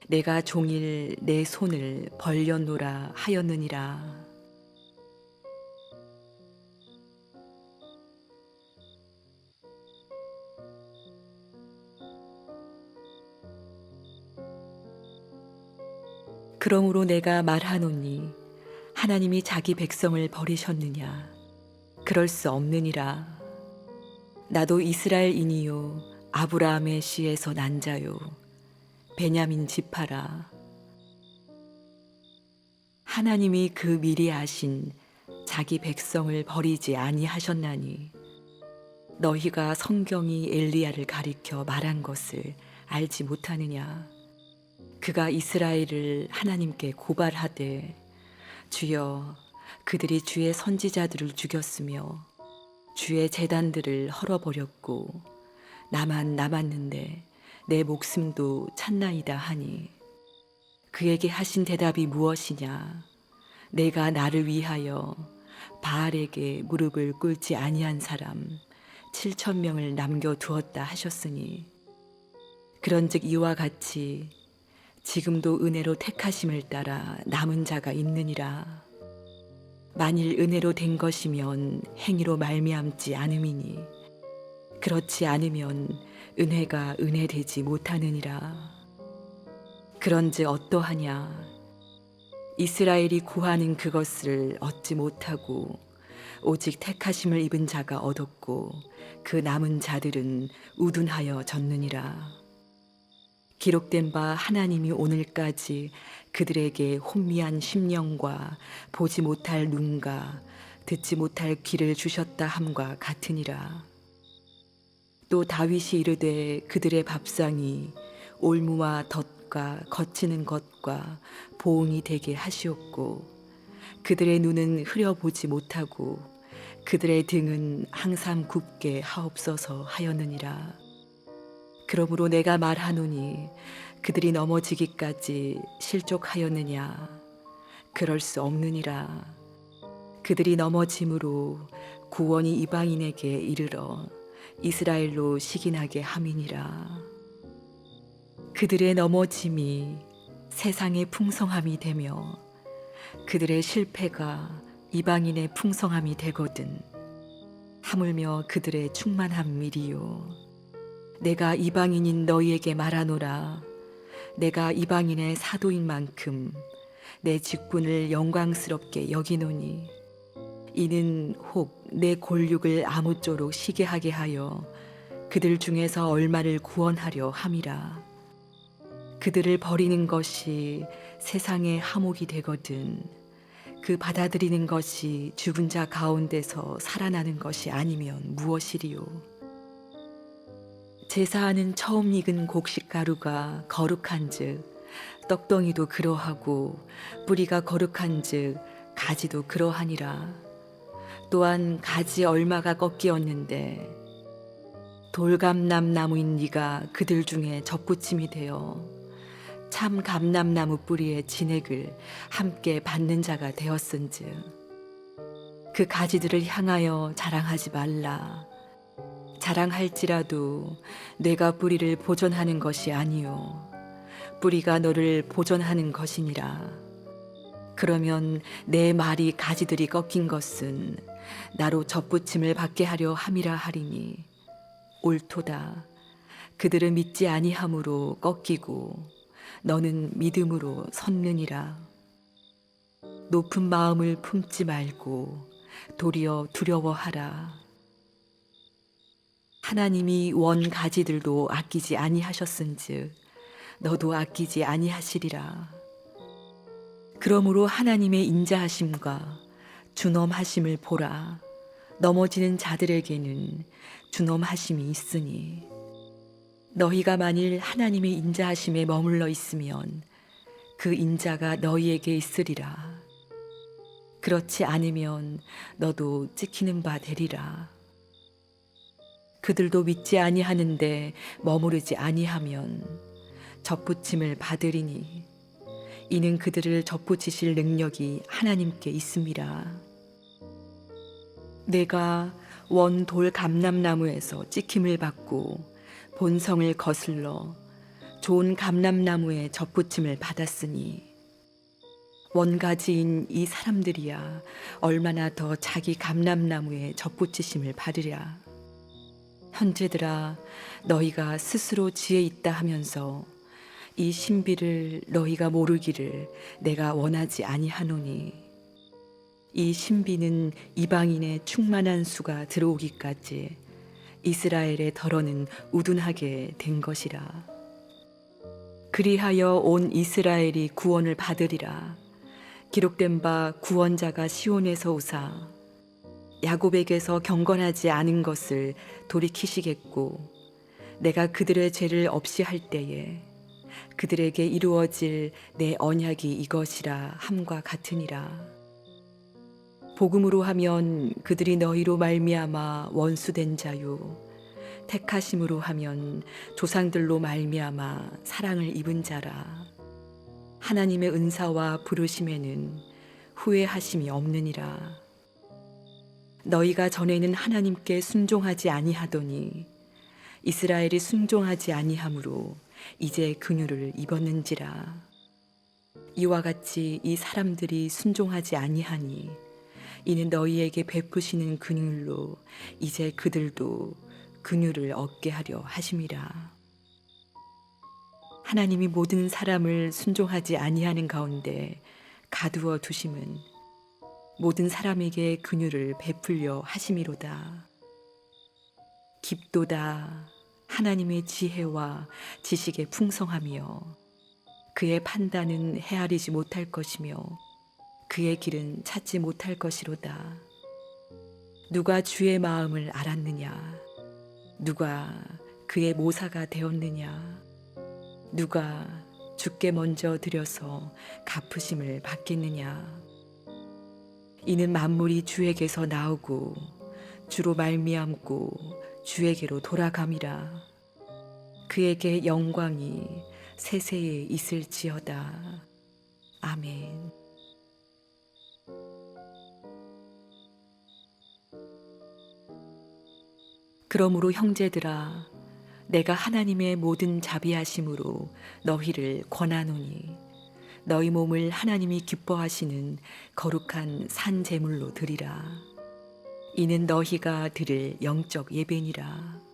Speaker 1: 내가 종일 내 손을 벌렸노라 하였느니라. 그러므로 내가 말하노니 하나님이 자기 백성을 버리셨느냐? 그럴 수 없느니라. 나도 이스라엘인이요 아브라함의 씨에서 난 자요 베냐민 지파라. 하나님이 그 미리 아신 자기 백성을 버리지 아니하셨나니 너희가 성경이 엘리야를 가리켜 말한 것을 알지 못하느냐? 그가 이스라엘을 하나님께 고발하되 주여 그들이 주의 선지자들을 죽였으며 주의 제단들을 헐어버렸고 나만 남았는데 내 목숨도 찾나이다 하니 그에게 하신 대답이 무엇이냐? 내가 나를 위하여 바알에게 무릎을 꿇지 아니한 사람 7,000명을 남겨두었다 하셨으니 그런즉 이와 같이 지금도 은혜로 택하심을 따라 남은 자가 있느니라. 만일 은혜로 된 것이면 행위로 말미암지 않음이니 그렇지 않으면 은혜가 은혜되지 못하느니라. 그런즉 어떠하냐? 이스라엘이 구하는 그것을 얻지 못하고 오직 택하심을 입은 자가 얻었고 그 남은 자들은 우둔하여 졌느니라. 기록된 바 하나님이 오늘까지 그들에게 혼미한 심령과 보지 못할 눈과 듣지 못할 귀를 주셨다 함과 같으니라. 또 다윗이 이르되 그들의 밥상이 올무와 덫과 거치는 것과 보응이 되게 하시옵고 그들의 눈은 흐려보지 못하고 그들의 등은 항상 굽게 하옵소서 하였느니라. 그러므로 내가 말하노니 그들이 넘어지기까지 실족하였느냐? 그럴 수 없느니라. 그들이 넘어짐으로 구원이 이방인에게 이르러 이스라엘로 시기나게 함이니라. 그들의 넘어짐이 세상의 풍성함이 되며 그들의 실패가 이방인의 풍성함이 되거든. 하물며 그들의 충만함이리요. 내가 이방인인 너희에게 말하노라. 내가 이방인의 사도인 만큼 내 직분을 영광스럽게 여기노니 이는 혹 내 골육을 아무쪼록 쉬게 하게 하여 그들 중에서 얼마를 구원하려 함이라. 그들을 버리는 것이 세상의 하목이 되거든 그 받아들이는 것이 죽은 자 가운데서 살아나는 것이 아니면 무엇이리요. 제사하는 처음 익은 곡식가루가 거룩한즉 떡덩이도 그러하고 뿌리가 거룩한즉 가지도 그러하니라. 또한 가지 얼마가 꺾이었는데 돌감람 나무인 네가 그들 중에 접붙임이 되어 참 감람나무 뿌리의 진액을 함께 받는 자가 되었은즉 그 가지들을 향하여 자랑하지 말라. 자랑할지라도 내가 뿌리를 보존하는 것이 아니요 뿌리가 너를 보존하는 것이니라. 그러면 내 말이 가지들이 꺾인 것은 나로 접붙임을 받게 하려 함이라 하리니 옳도다. 그들은 믿지 아니함으로 꺾이고 너는 믿음으로 섰느니라. 높은 마음을 품지 말고 도리어 두려워하라. 하나님이 원 가지들도 아끼지 아니하셨은즉 너도 아끼지 아니하시리라. 그러므로 하나님의 인자하심과 준엄하심을 보라. 넘어지는 자들에게는 준엄하심이 있으니 너희가 만일 하나님의 인자하심에 머물러 있으면 그 인자가 너희에게 있으리라. 그렇지 않으면 너도 찍히는 바 되리라. 그들도 믿지 아니하는데 머무르지 아니하면 접붙임을 받으리니 이는 그들을 접붙이실 능력이 하나님께 있음이라. 내가 원 돌 감람나무에서 찍힘을 받고 본성을 거슬러 좋은 감람나무에 접붙임을 받았으니 원가지인 이 사람들이야 얼마나 더 자기 감람나무에 접붙이심을 받으랴. 형제들아, 너희가 스스로 지혜 있다 하면서 이 신비를 너희가 모르기를 내가 원하지 아니하노니 이 신비는 이방인의 충만한 수가 들어오기까지 이스라엘의 덜어는 우둔하게 된 것이라. 그리하여 온 이스라엘이 구원을 받으리라. 기록된 바 구원자가 시온에서 오사 야곱에게서 경건하지 않은 것을 돌이키시겠고 내가 그들의 죄를 없이 할 때에 그들에게 이루어질 내 언약이 이것이라 함과 같으니라. 복음으로 하면 그들이 너희로 말미암아 원수된 자요 택하심으로 하면 조상들로 말미암아 사랑을 입은 자라. 하나님의 은사와 부르심에는 후회하심이 없느니라. 너희가 전에는 하나님께 순종하지 아니하더니 이스라엘이 순종하지 아니하므로 이제 긍휼을 입었는지라. 이와 같이 이 사람들이 순종하지 아니하니 이는 너희에게 베푸시는 긍휼로 이제 그들도 긍휼을 얻게 하려 하심이라. 하나님이 모든 사람을 순종하지 아니하는 가운데 가두어 두심은 모든 사람에게 긍휼을 베풀려 하심이로다. 깊도다. 하나님의 지혜와 지식의 풍성하며 그의 판단은 헤아리지 못할 것이며 그의 길은 찾지 못할 것이로다. 누가 주의 마음을 알았느냐? 누가 그의 모사가 되었느냐? 누가 주께 먼저 드려서 갚으심을 받겠느냐? 이는 만물이 주에게서 나오고 주로 말미암고 주에게로 돌아감이라. 그에게 영광이 세세에 있을지어다. 아멘. 그러므로 형제들아, 내가 하나님의 모든 자비하심으로 너희를 권하노니 너희 몸을 하나님이 기뻐하시는 거룩한 산 제물로 드리라. 이는 너희가 드릴 영적 예배니라.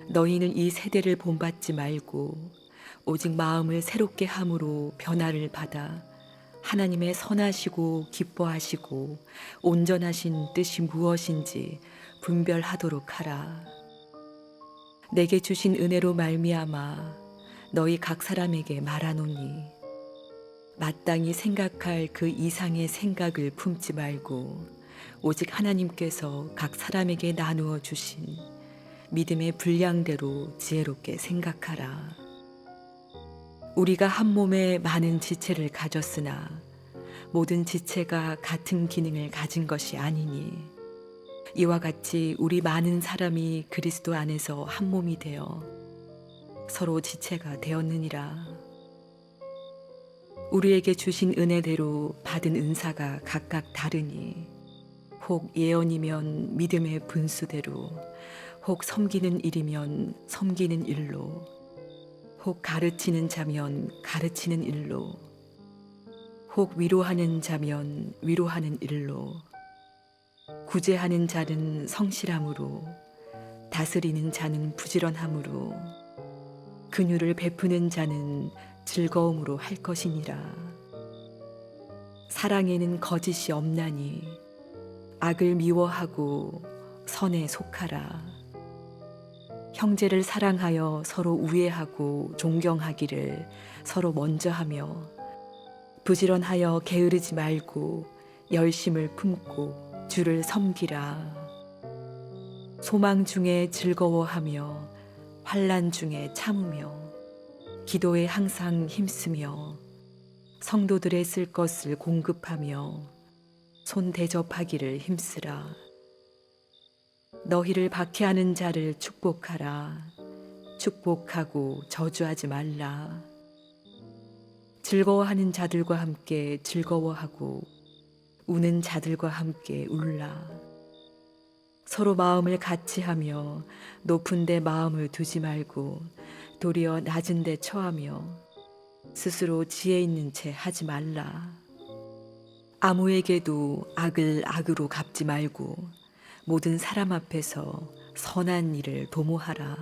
Speaker 1: 너희는 이 세대를 본받지 말고 오직 마음을 새롭게 함으로 변화를 받아 하나님의 선하시고 기뻐하시고 온전하신 뜻이 무엇인지 분별하도록 하라. 내게 주신 은혜로 말미암아 너희 각 사람에게 말하노니 마땅히 생각할 그 이상의 생각을 품지 말고 오직 하나님께서 각 사람에게 나누어 주신 믿음의 분량대로 지혜롭게 생각하라. 우리가 한 몸에 많은 지체를 가졌으나 모든 지체가 같은 기능을 가진 것이 아니니 이와 같이 우리 많은 사람이 그리스도 안에서 한 몸이 되어 서로 지체가 되었느니라. 우리에게 주신 은혜대로 받은 은사가 각각 다르니 혹 예언이면 믿음의 분수대로, 혹 섬기는 일이면 섬기는 일로, 혹 가르치는 자면 가르치는 일로, 혹 위로하는 자면 위로하는 일로, 구제하는 자는 성실함으로, 다스리는 자는 부지런함으로, 긍휼을 베푸는 자는 즐거움으로 할 것이니라. 사랑에는 거짓이 없나니 악을 미워하고 선에 속하라. 형제를 사랑하여 서로 우애하고 존경하기를 서로 먼저 하며 부지런하여 게으르지 말고 열심을 품고 주를 섬기라. 소망 중에 즐거워하며 환난 중에 참으며 기도에 항상 힘쓰며 성도들의 쓸 것을 공급하며 손 대접하기를 힘쓰라. 너희를 박해하는 자를 축복하라. 축복하고 저주하지 말라. 즐거워하는 자들과 함께 즐거워하고 우는 자들과 함께 울라. 서로 마음을 같이 하며 높은 데 마음을 두지 말고 도리어 낮은 데 처하며 스스로 지혜 있는 채 하지 말라. 아무에게도 악을 악으로 갚지 말고 모든 사람 앞에서 선한 일을 도모하라.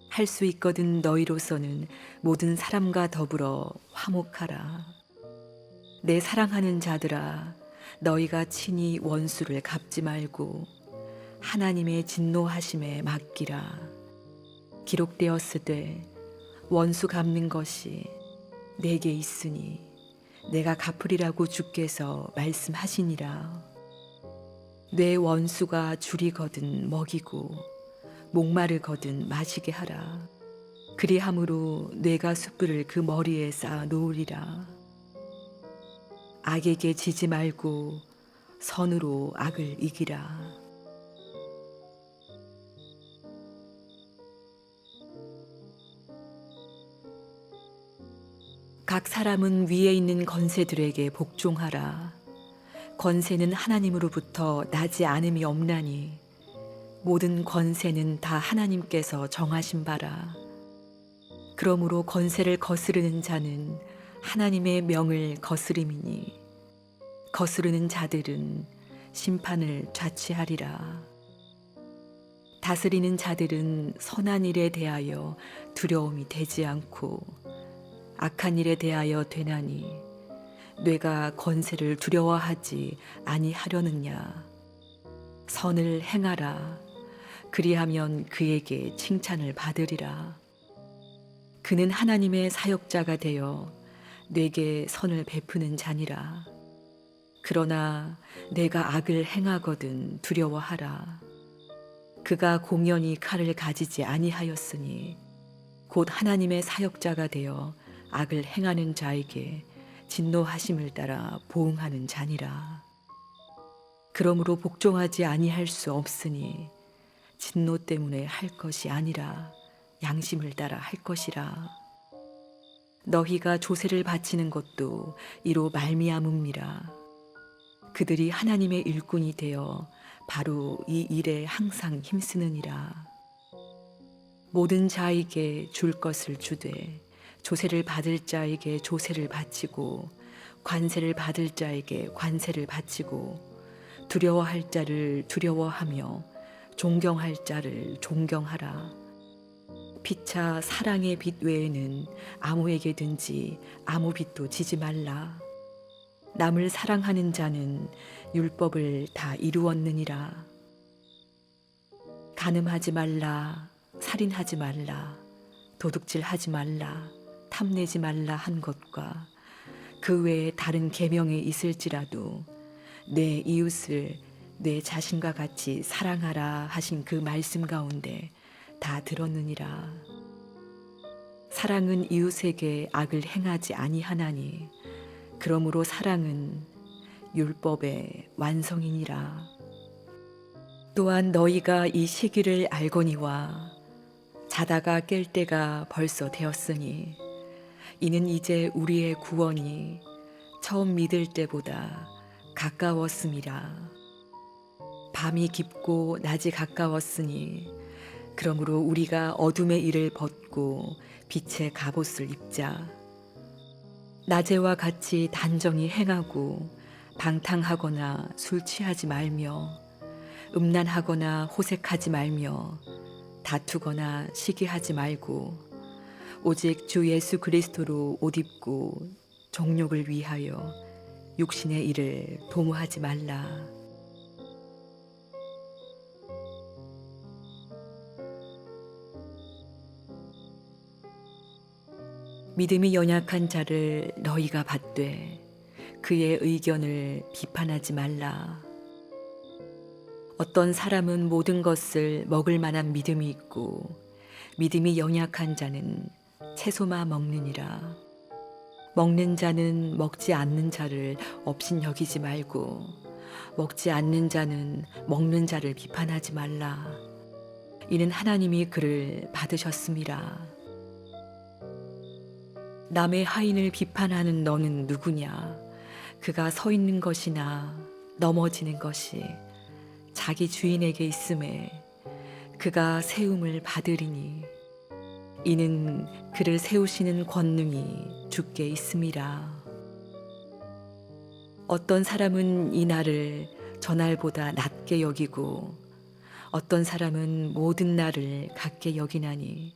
Speaker 1: 할 수 있거든 너희로서는 모든 사람과 더불어 화목하라. 내 사랑하는 자들아, 너희가 친히 원수를 갚지 말고 하나님의 진노하심에 맡기라. 기록되었으되 원수 갚는 것이 내게 있으니 내가 갚으리라고 주께서 말씀하시니라. 내 원수가 줄이거든 먹이고 목마르거든 마시게 하라. 그리함으로 뇌가 숯불을 그 머리에 쌓아 놓으리라. 악에게 지지 말고 선으로 악을 이기라. 각 사람은 위에 있는 권세들에게 복종하라. 권세는 하나님으로부터 나지 않음이 없나니 모든 권세는 다 하나님께서 정하신 바라. 그러므로 권세를 거스르는 자는 하나님의 명을 거스림이니 거스르는 자들은 심판을 자취하리라. 다스리는 자들은 선한 일에 대하여 두려움이 되지 않고 악한 일에 대하여 되나니 뇌가 권세를 두려워하지 아니하려느냐. 선을 행하라. 그리하면 그에게 칭찬을 받으리라. 그는 하나님의 사역자가 되어 내게 선을 베푸는 자니라. 그러나 내가 악을 행하거든 두려워하라. 그가 공연히 칼을 가지지 아니하였으니 곧 하나님의 사역자가 되어 악을 행하는 자에게 진노하심을 따라 보응하는 자니라. 그러므로 복종하지 아니할 수 없으니 진노 때문에 할 것이 아니라 양심을 따라 할 것이라. 너희가 조세를 바치는 것도 이로 말미암음이라. 그들이 하나님의 일꾼이 되어 바로 이 일에 항상 힘쓰느니라. 모든 자에게 줄 것을 주되 조세를 받을 자에게 조세를 바치고 관세를 받을 자에게 관세를 바치고 두려워할 자를 두려워하며 존경할 자를 존경하라. 피차 사랑의 빚 외에는 아무에게든지 아무 빚도 지지 말라. 남을 사랑하는 자는 율법을 다 이루었느니라. 간음하지 말라, 살인하지 말라, 도둑질하지 말라, 탐내지 말라 한 것과 그 외에 다른 계명이 있을지라도 내 이웃을 내 자신과 같이 사랑하라 하신 그 말씀 가운데 다 들었느니라. 사랑은 이웃에게 악을 행하지 아니하나니 그러므로 사랑은 율법의 완성이니라. 또한 너희가 이 시기를 알거니와 자다가 깰 때가 벌써 되었으니 이는 이제 우리의 구원이 처음 믿을 때보다 가까웠음이라. 밤이 깊고 낮이 가까웠으니 그러므로 우리가 어둠의 일을 벗고 빛의 갑옷을 입자. 낮에와 같이 단정히 행하고 방탕하거나 술 취하지 말며 음란하거나 호색하지 말며 다투거나 시기하지 말고 오직 주 예수 그리스도로 옷 입고 정욕을 위하여 육신의 일을 도모하지 말라. 믿음이 연약한 자를 너희가 받되 그의 의견을 비판하지 말라. 어떤 사람은 모든 것을 먹을 만한 믿음이 있고 믿음이 연약한 자는 채소만 먹느니라. 먹는 자는 먹지 않는 자를 업신여기지 말고 먹지 않는 자는 먹는 자를 비판하지 말라. 이는 하나님이 그를 받으셨음이라. 남의 하인을 비판하는 너는 누구냐? 그가 서 있는 것이나 넘어지는 것이 자기 주인에게 있음에 그가 세움을 받으리니 이는 그를 세우시는 권능이 주께 있음이라. 어떤 사람은 이 날을 저날보다 낮게 여기고 어떤 사람은 모든 날을 같게 여기나니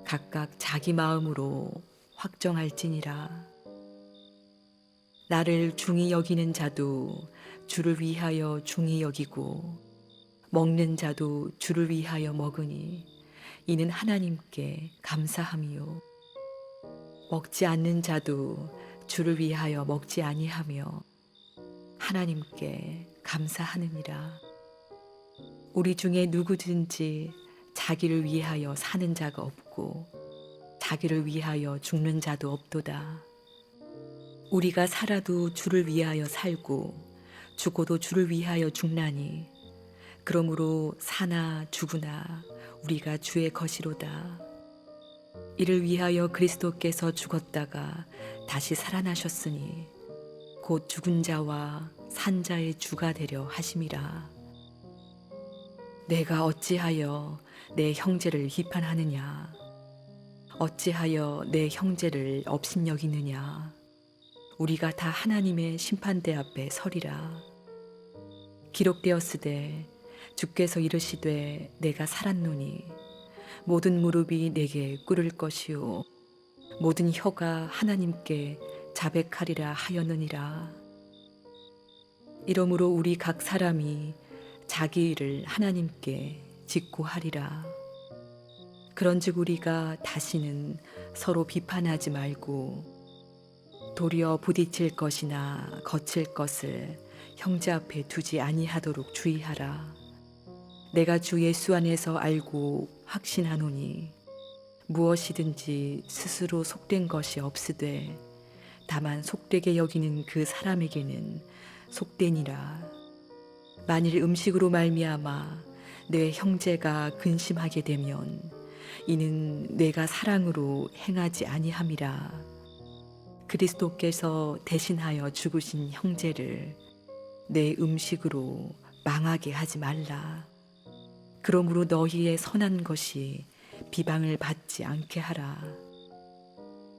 Speaker 1: 각각 자기 마음으로 확정할지니라. 나를 중히 여기는 자도 주를 위하여 중히 여기고 먹는 자도 주를 위하여 먹으니 이는 하나님께 감사함이요. 먹지 않는 자도 주를 위하여 먹지 아니하며 하나님께 감사하느니라. 우리 중에 누구든지 자기를 위하여 사는 자가 없고 자기를 위하여 죽는 자도 없도다. 우리가 살아도 주를 위하여 살고 죽어도 주를 위하여 죽나니 그러므로 사나 죽으나 우리가 주의 것이로다. 이를 위하여 그리스도께서 죽었다가 다시 살아나셨으니 곧 죽은 자와 산 자의 주가 되려 하심이라. 내가 어찌하여 내 형제를 비판하느냐? 어찌하여 내 형제를 업신여기느냐? 우리가 다 하나님의 심판대 앞에 서리라. 기록되었으되 주께서 이르시되 내가 살았노니 모든 무릎이 내게 꿇을 것이요 모든 혀가 하나님께 자백하리라 하였느니라. 이러므로 우리 각 사람이 자기 일을 하나님께 직고하리라. 그런즉 우리가 다시는 서로 비판하지 말고 도리어 부딪힐 것이나 거칠 것을 형제 앞에 두지 아니하도록 주의하라. 내가 주 예수 안에서 알고 확신하노니 무엇이든지 스스로 속된 것이 없으되 다만 속되게 여기는 그 사람에게는 속되니라. 만일 음식으로 말미암아 내 형제가 근심하게 되면 이는 내가 사랑으로 행하지 아니함이라. 그리스도께서 대신하여 죽으신 형제를 내 음식으로 망하게 하지 말라. 그러므로 너희의 선한 것이 비방을 받지 않게 하라.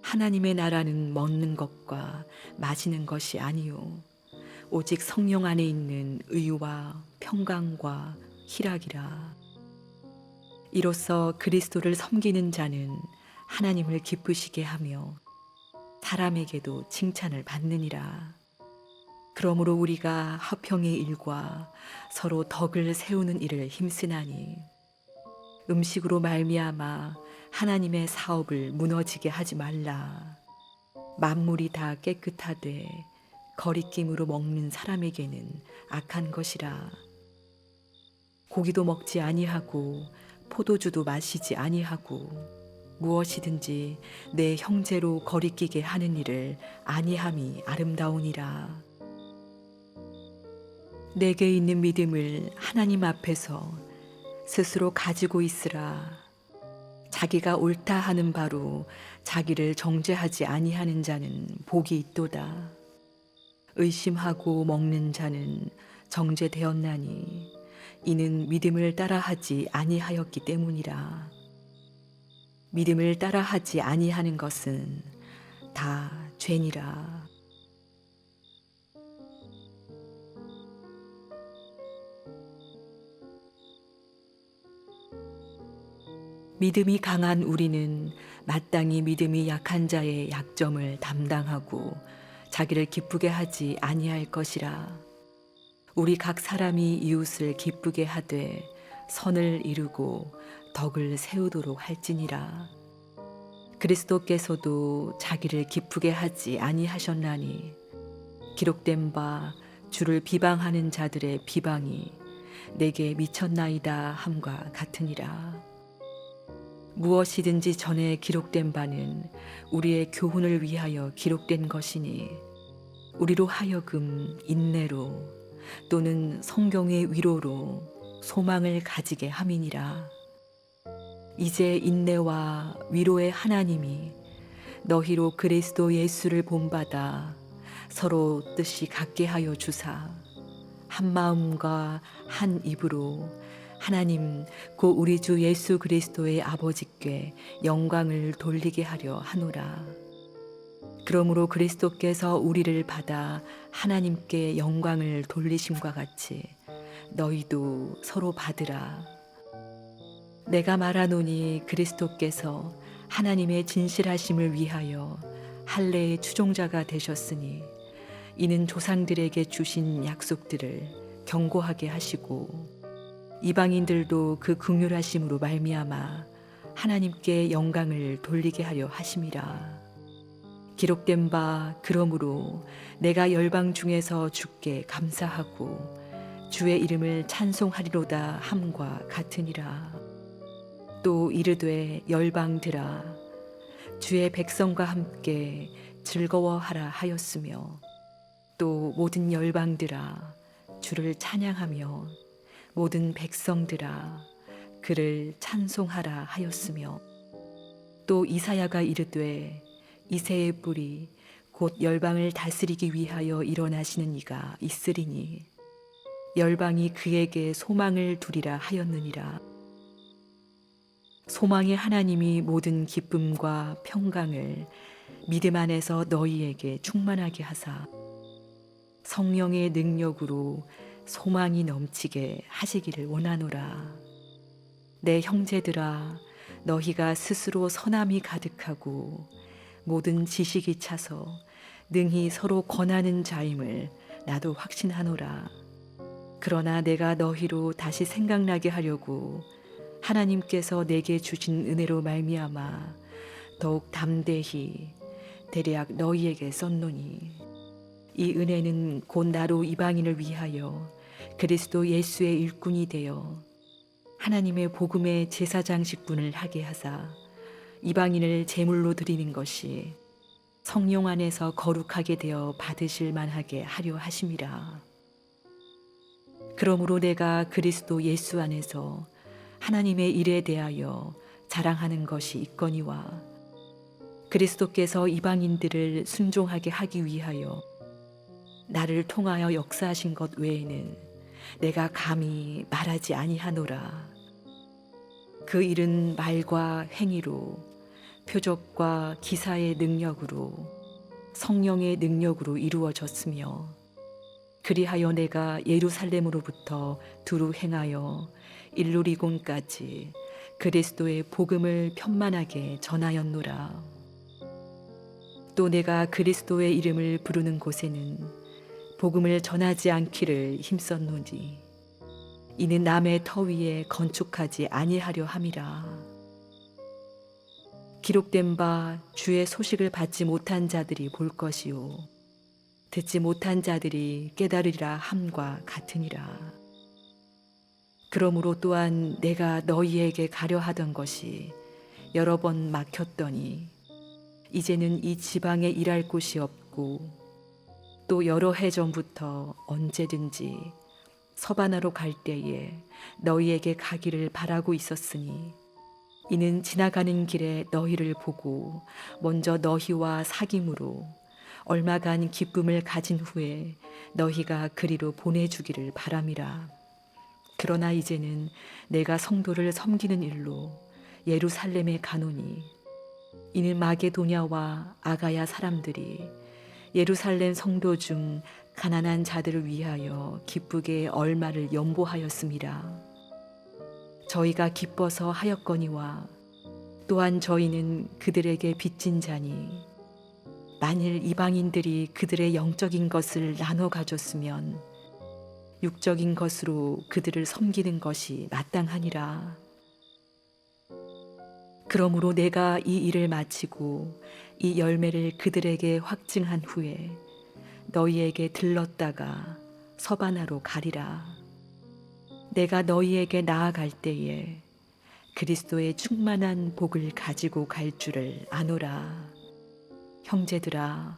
Speaker 1: 하나님의 나라는 먹는 것과 마시는 것이 아니요 오직 성령 안에 있는 의와 평강과 희락이라. 이로써 그리스도를 섬기는 자는 하나님을 기쁘시게 하며 사람에게도 칭찬을 받느니라. 그러므로 우리가 화평의 일과 서로 덕을 세우는 일을 힘쓰나니 음식으로 말미암아 하나님의 사업을 무너지게 하지 말라. 만물이 다 깨끗하되 거리낌으로 먹는 사람에게는 악한 것이라. 고기도 먹지 아니하고 포도주도 마시지 아니하고 무엇이든지 내 형제로 거리끼게 하는 일을 아니함이 아름다우니라. 내게 있는 믿음을 하나님 앞에서 스스로 가지고 있으라. 자기가 옳다 하는 바로 자기를 정죄하지 아니하는 자는 복이 있도다. 의심하고 먹는 자는 정죄되었나니 이는 믿음을 따라하지 아니하였기 때문이라. 믿음을 따라하지 아니하는 것은 다 죄니라. 믿음이 강한 우리는 마땅히 믿음이 약한 자의 약점을 담당하고 자기를 기쁘게 하지 아니할 것이라. 우리 각 사람이 이웃을 기쁘게 하되 선을 이루고 덕을 세우도록 할지니라. 그리스도께서도 자기를 기쁘게 하지 아니하셨나니 기록된 바 주를 비방하는 자들의 비방이 내게 미쳤나이다 함과 같으니라. 무엇이든지 전에 기록된 바는 우리의 교훈을 위하여 기록된 것이니 우리로 하여금 인내로 또는 성경의 위로로 소망을 가지게 함이니라. 이제 인내와 위로의 하나님이 너희로 그리스도 예수를 본받아 서로 뜻이 같게 하여 주사 한 마음과 한 입으로 하나님 곧 우리 주 예수 그리스도의 아버지께 영광을 돌리게 하려 하노라. 그러므로 그리스도께서 우리를 받아 하나님께 영광을 돌리심과 같이 너희도 서로 받으라. 내가 말하노니 그리스도께서 하나님의 진실하심을 위하여 할례의 추종자가 되셨으니 이는 조상들에게 주신 약속들을 견고하게 하시고 이방인들도 그 긍휼하심으로 말미암아 하나님께 영광을 돌리게 하려 하심이라. 기록된 바 그러므로 내가 열방 중에서 주께 감사하고 주의 이름을 찬송하리로다 함과 같으니라. 또 이르되 열방들아 주의 백성과 함께 즐거워하라 하였으며 또 모든 열방들아 주를 찬양하며 모든 백성들아 그를 찬송하라 하였으며 또 이사야가 이르되 이새의 뿔이 곧 열방을 다스리기 위하여 일어나시는 이가 있으리니 열방이 그에게 소망을 두리라 하였느니라. 소망의 하나님이 모든 기쁨과 평강을 믿음 안에서 너희에게 충만하게 하사 성령의 능력으로 소망이 넘치게 하시기를 원하노라. 내 형제들아 너희가 스스로 선함이 가득하고 모든 지식이 차서 능히 서로 권하는 자임을 나도 확신하노라. 그러나 내가 너희로 다시 생각나게 하려고 하나님께서 내게 주신 은혜로 말미암아 더욱 담대히 대략 너희에게 썼노니 이 은혜는 곧 나로 이방인을 위하여 그리스도 예수의 일꾼이 되어 하나님의 복음의 제사장식분을 하게 하사 이방인을 제물로 드리는 것이 성령 안에서 거룩하게 되어 받으실 만하게 하려 하심이라. 그러므로 내가 그리스도 예수 안에서 하나님의 일에 대하여 자랑하는 것이 있거니와 그리스도께서 이방인들을 순종하게 하기 위하여 나를 통하여 역사하신 것 외에는 내가 감히 말하지 아니하노라. 그 일은 말과 행위로, 표적과 기사의 능력으로, 성령의 능력으로 이루어졌으며, 그리하여 내가 예루살렘으로부터 두루 행하여 일루리곤까지 그리스도의 복음을 편만하게 전하였노라. 또 내가 그리스도의 이름을 부르는 곳에는 복음을 전하지 않기를 힘썼노니 이는 남의 터 위에 건축하지 아니하려 함이라. 기록된 바 주의 소식을 받지 못한 자들이 볼 것이요 듣지 못한 자들이 깨달으리라 함과 같으니라. 그러므로 또한 내가 너희에게 가려 하던 것이 여러 번 막혔더니 이제는 이 지방에 일할 곳이 없고 또 여러 해 전부터 언제든지 서바나로 갈 때에 너희에게 가기를 바라고 있었으니 이는 지나가는 길에 너희를 보고 먼저 너희와 사귐으로 얼마간 기쁨을 가진 후에 너희가 그리로 보내주기를 바람이라. 그러나 이제는 내가 성도를 섬기는 일로 예루살렘에 가노니 이는 마게도냐와 아가야 사람들이 예루살렘 성도 중 가난한 자들을 위하여 기쁘게 얼마를 연보하였음이라. 저희가 기뻐서 하였거니와 또한 저희는 그들에게 빚진 자니 만일 이방인들이 그들의 영적인 것을 나눠 가졌으면 육적인 것으로 그들을 섬기는 것이 마땅하니라. 그러므로 내가 이 일을 마치고 이 열매를 그들에게 확증한 후에 너희에게 들렀다가 서바나로 가리라. 내가 너희에게 나아갈 때에 그리스도의 충만한 복을 가지고 갈 줄을 아노라. 형제들아,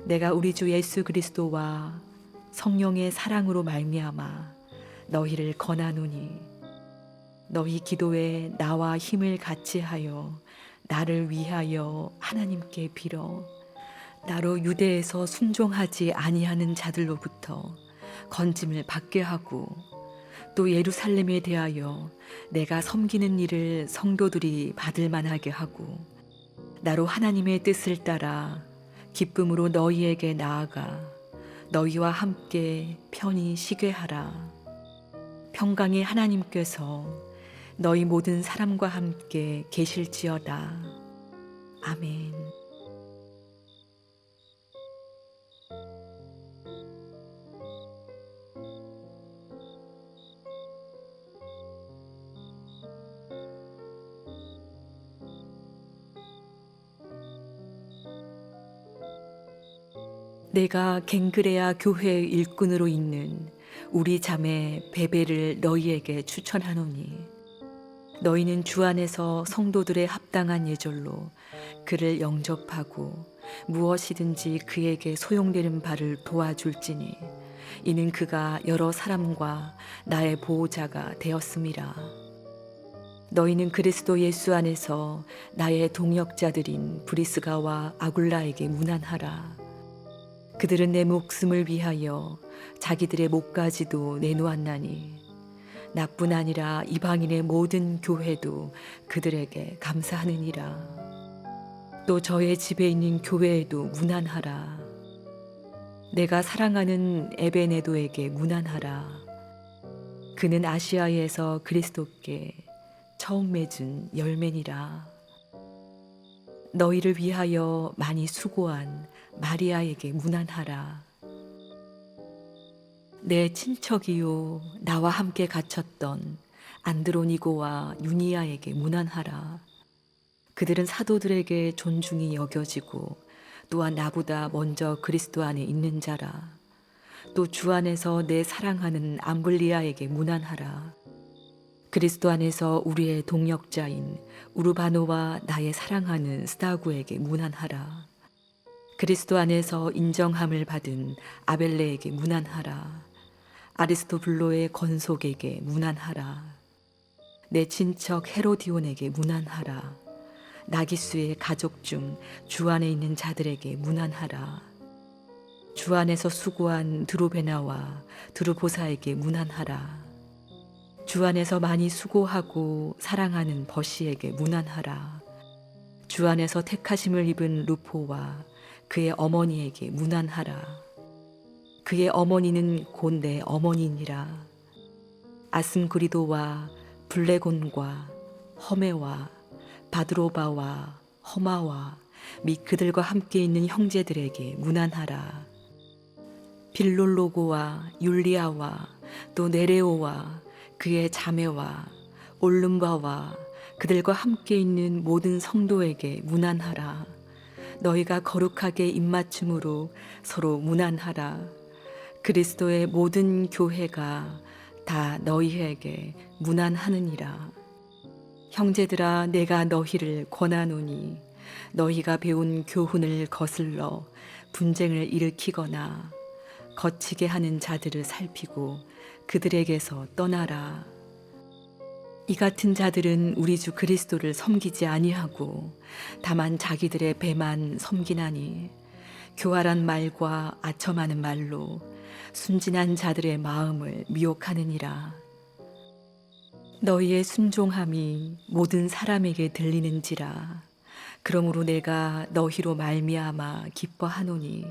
Speaker 1: 내가 우리 주 예수 그리스도와 성령의 사랑으로 말미암아 너희를 권하노니 너희 기도에 나와 힘을 같이 하여 나를 위하여 하나님께 빌어 나로 유대에서 순종하지 아니하는 자들로부터 건짐을 받게 하고 또 예루살렘에 대하여 내가 섬기는 일을 성도들이 받을 만하게 하고 나로 하나님의 뜻을 따라 기쁨으로 너희에게 나아가 너희와 함께 편히 쉬게 하라. 평강의 하나님께서 너희 모든 사람과 함께 계실지어다. 아멘. 내가 갱그레아 교회의 일꾼으로 있는 우리 자매 베베를 너희에게 추천하노니 너희는 주 안에서 성도들의 합당한 예절로 그를 영접하고 무엇이든지 그에게 소용되는 바를 도와줄지니 이는 그가 여러 사람과 나의 보호자가 되었음이라. 너희는 그리스도 예수 안에서 나의 동역자들인 브리스가와 아굴라에게 문안하라. 그들은 내 목숨을 위하여 자기들의 목까지도 내놓았나니 나뿐 아니라 이방인의 모든 교회도 그들에게 감사하느니라. 또 저의 집에 있는 교회에도 문안하라. 내가 사랑하는 에베네도에게 문안하라. 그는 아시아에서 그리스도께 처음 맺은 열매니라. 너희를 위하여 많이 수고한 마리아에게 문안하라. 내 친척이요 나와 함께 갇혔던 안드로니고와 유니아에게 문안하라. 그들은 사도들에게 존중이 여겨지고 또한 나보다 먼저 그리스도 안에 있는 자라. 또 주 안에서 내 사랑하는 암블리아에게 문안하라. 그리스도 안에서 우리의 동역자인 우르바노와 나의 사랑하는 스다구에게 문안하라. 그리스도 안에서 인정함을 받은 아벨레에게 문안하라. 아리스토블로의 건속에게 문안하라. 내 친척 헤로디온에게 문안하라. 나기수의 가족 중 주 안에 있는 자들에게 문안하라. 주 안에서 수고한 드로베나와 드루보사에게 문안하라. 주 안에서 많이 수고하고 사랑하는 버시에게 문안하라. 주 안에서 택하심을 입은 루포와 그의 어머니에게 문안하라. 그의 어머니는 곧 내 어머니니라. 아승그리도와 블레곤과 허메와 바드로바와 허마와 및 그들과 함께 있는 형제들에게 문안하라. 빌롤로고와 율리아와 또 네레오와 그의 자매와 올름바와 그들과 함께 있는 모든 성도에게 문안하라. 너희가 거룩하게 입맞춤으로 서로 문안하라. 그리스도의 모든 교회가 다 너희에게 문안하느니라. 형제들아, 내가 너희를 권하노니 너희가 배운 교훈을 거슬러 분쟁을 일으키거나 거치게 하는 자들을 살피고 그들에게서 떠나라. 이 같은 자들은 우리 주 그리스도를 섬기지 아니하고 다만 자기들의 배만 섬기나니 교활한 말과 아첨하는 말로 순진한 자들의 마음을 미혹하느니라. 너희의 순종함이 모든 사람에게 들리는지라. 그러므로 내가 너희로 말미암아 기뻐하노니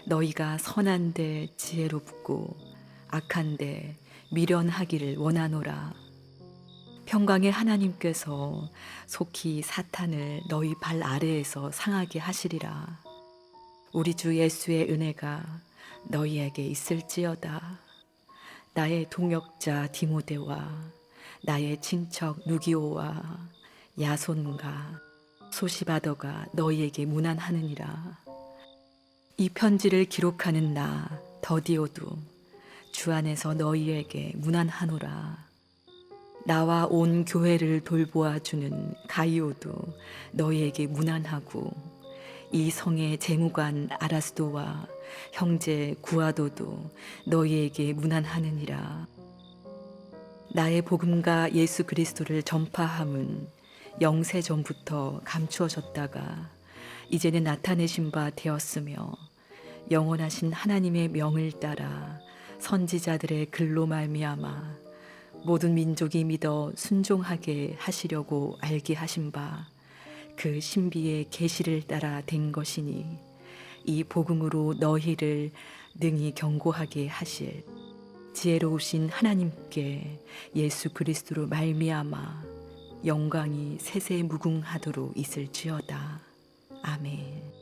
Speaker 1: 너희가 선한데 지혜롭고 악한데 미련하기를 원하노라. 평강의 하나님께서 속히 사탄을 너희 발 아래에서 상하게 하시리라. 우리 주 예수의 은혜가 너희에게 있을지어다. 나의 동역자 디모데와 나의 친척 누기오와 야손과 소시바더가 너희에게 문안하느니라. 이 편지를 기록하는 나 더디오도 주 안에서 너희에게 문안하노라. 나와 온 교회를 돌보아주는 가이오도 너희에게 문안하고 이 성의 재무관 아라스도와 형제 구아도도 너희에게 문안하느니라. 나의 복음과 예수 그리스도를 전파함은 영세 전부터 감추어졌다가 이제는 나타내신 바 되었으며 영원하신 하나님의 명을 따라 선지자들의 글로 말미암아 모든 민족이 믿어 순종하게 하시려고 알게 하신 바 그 신비의 계시를 따라 된 것이니 이 복음으로 너희를 능히 경고하게 하실 지혜로우신 하나님께 예수 그리스도로 말미암아 영광이 세세 무궁하도록 있을지어다. 아멘.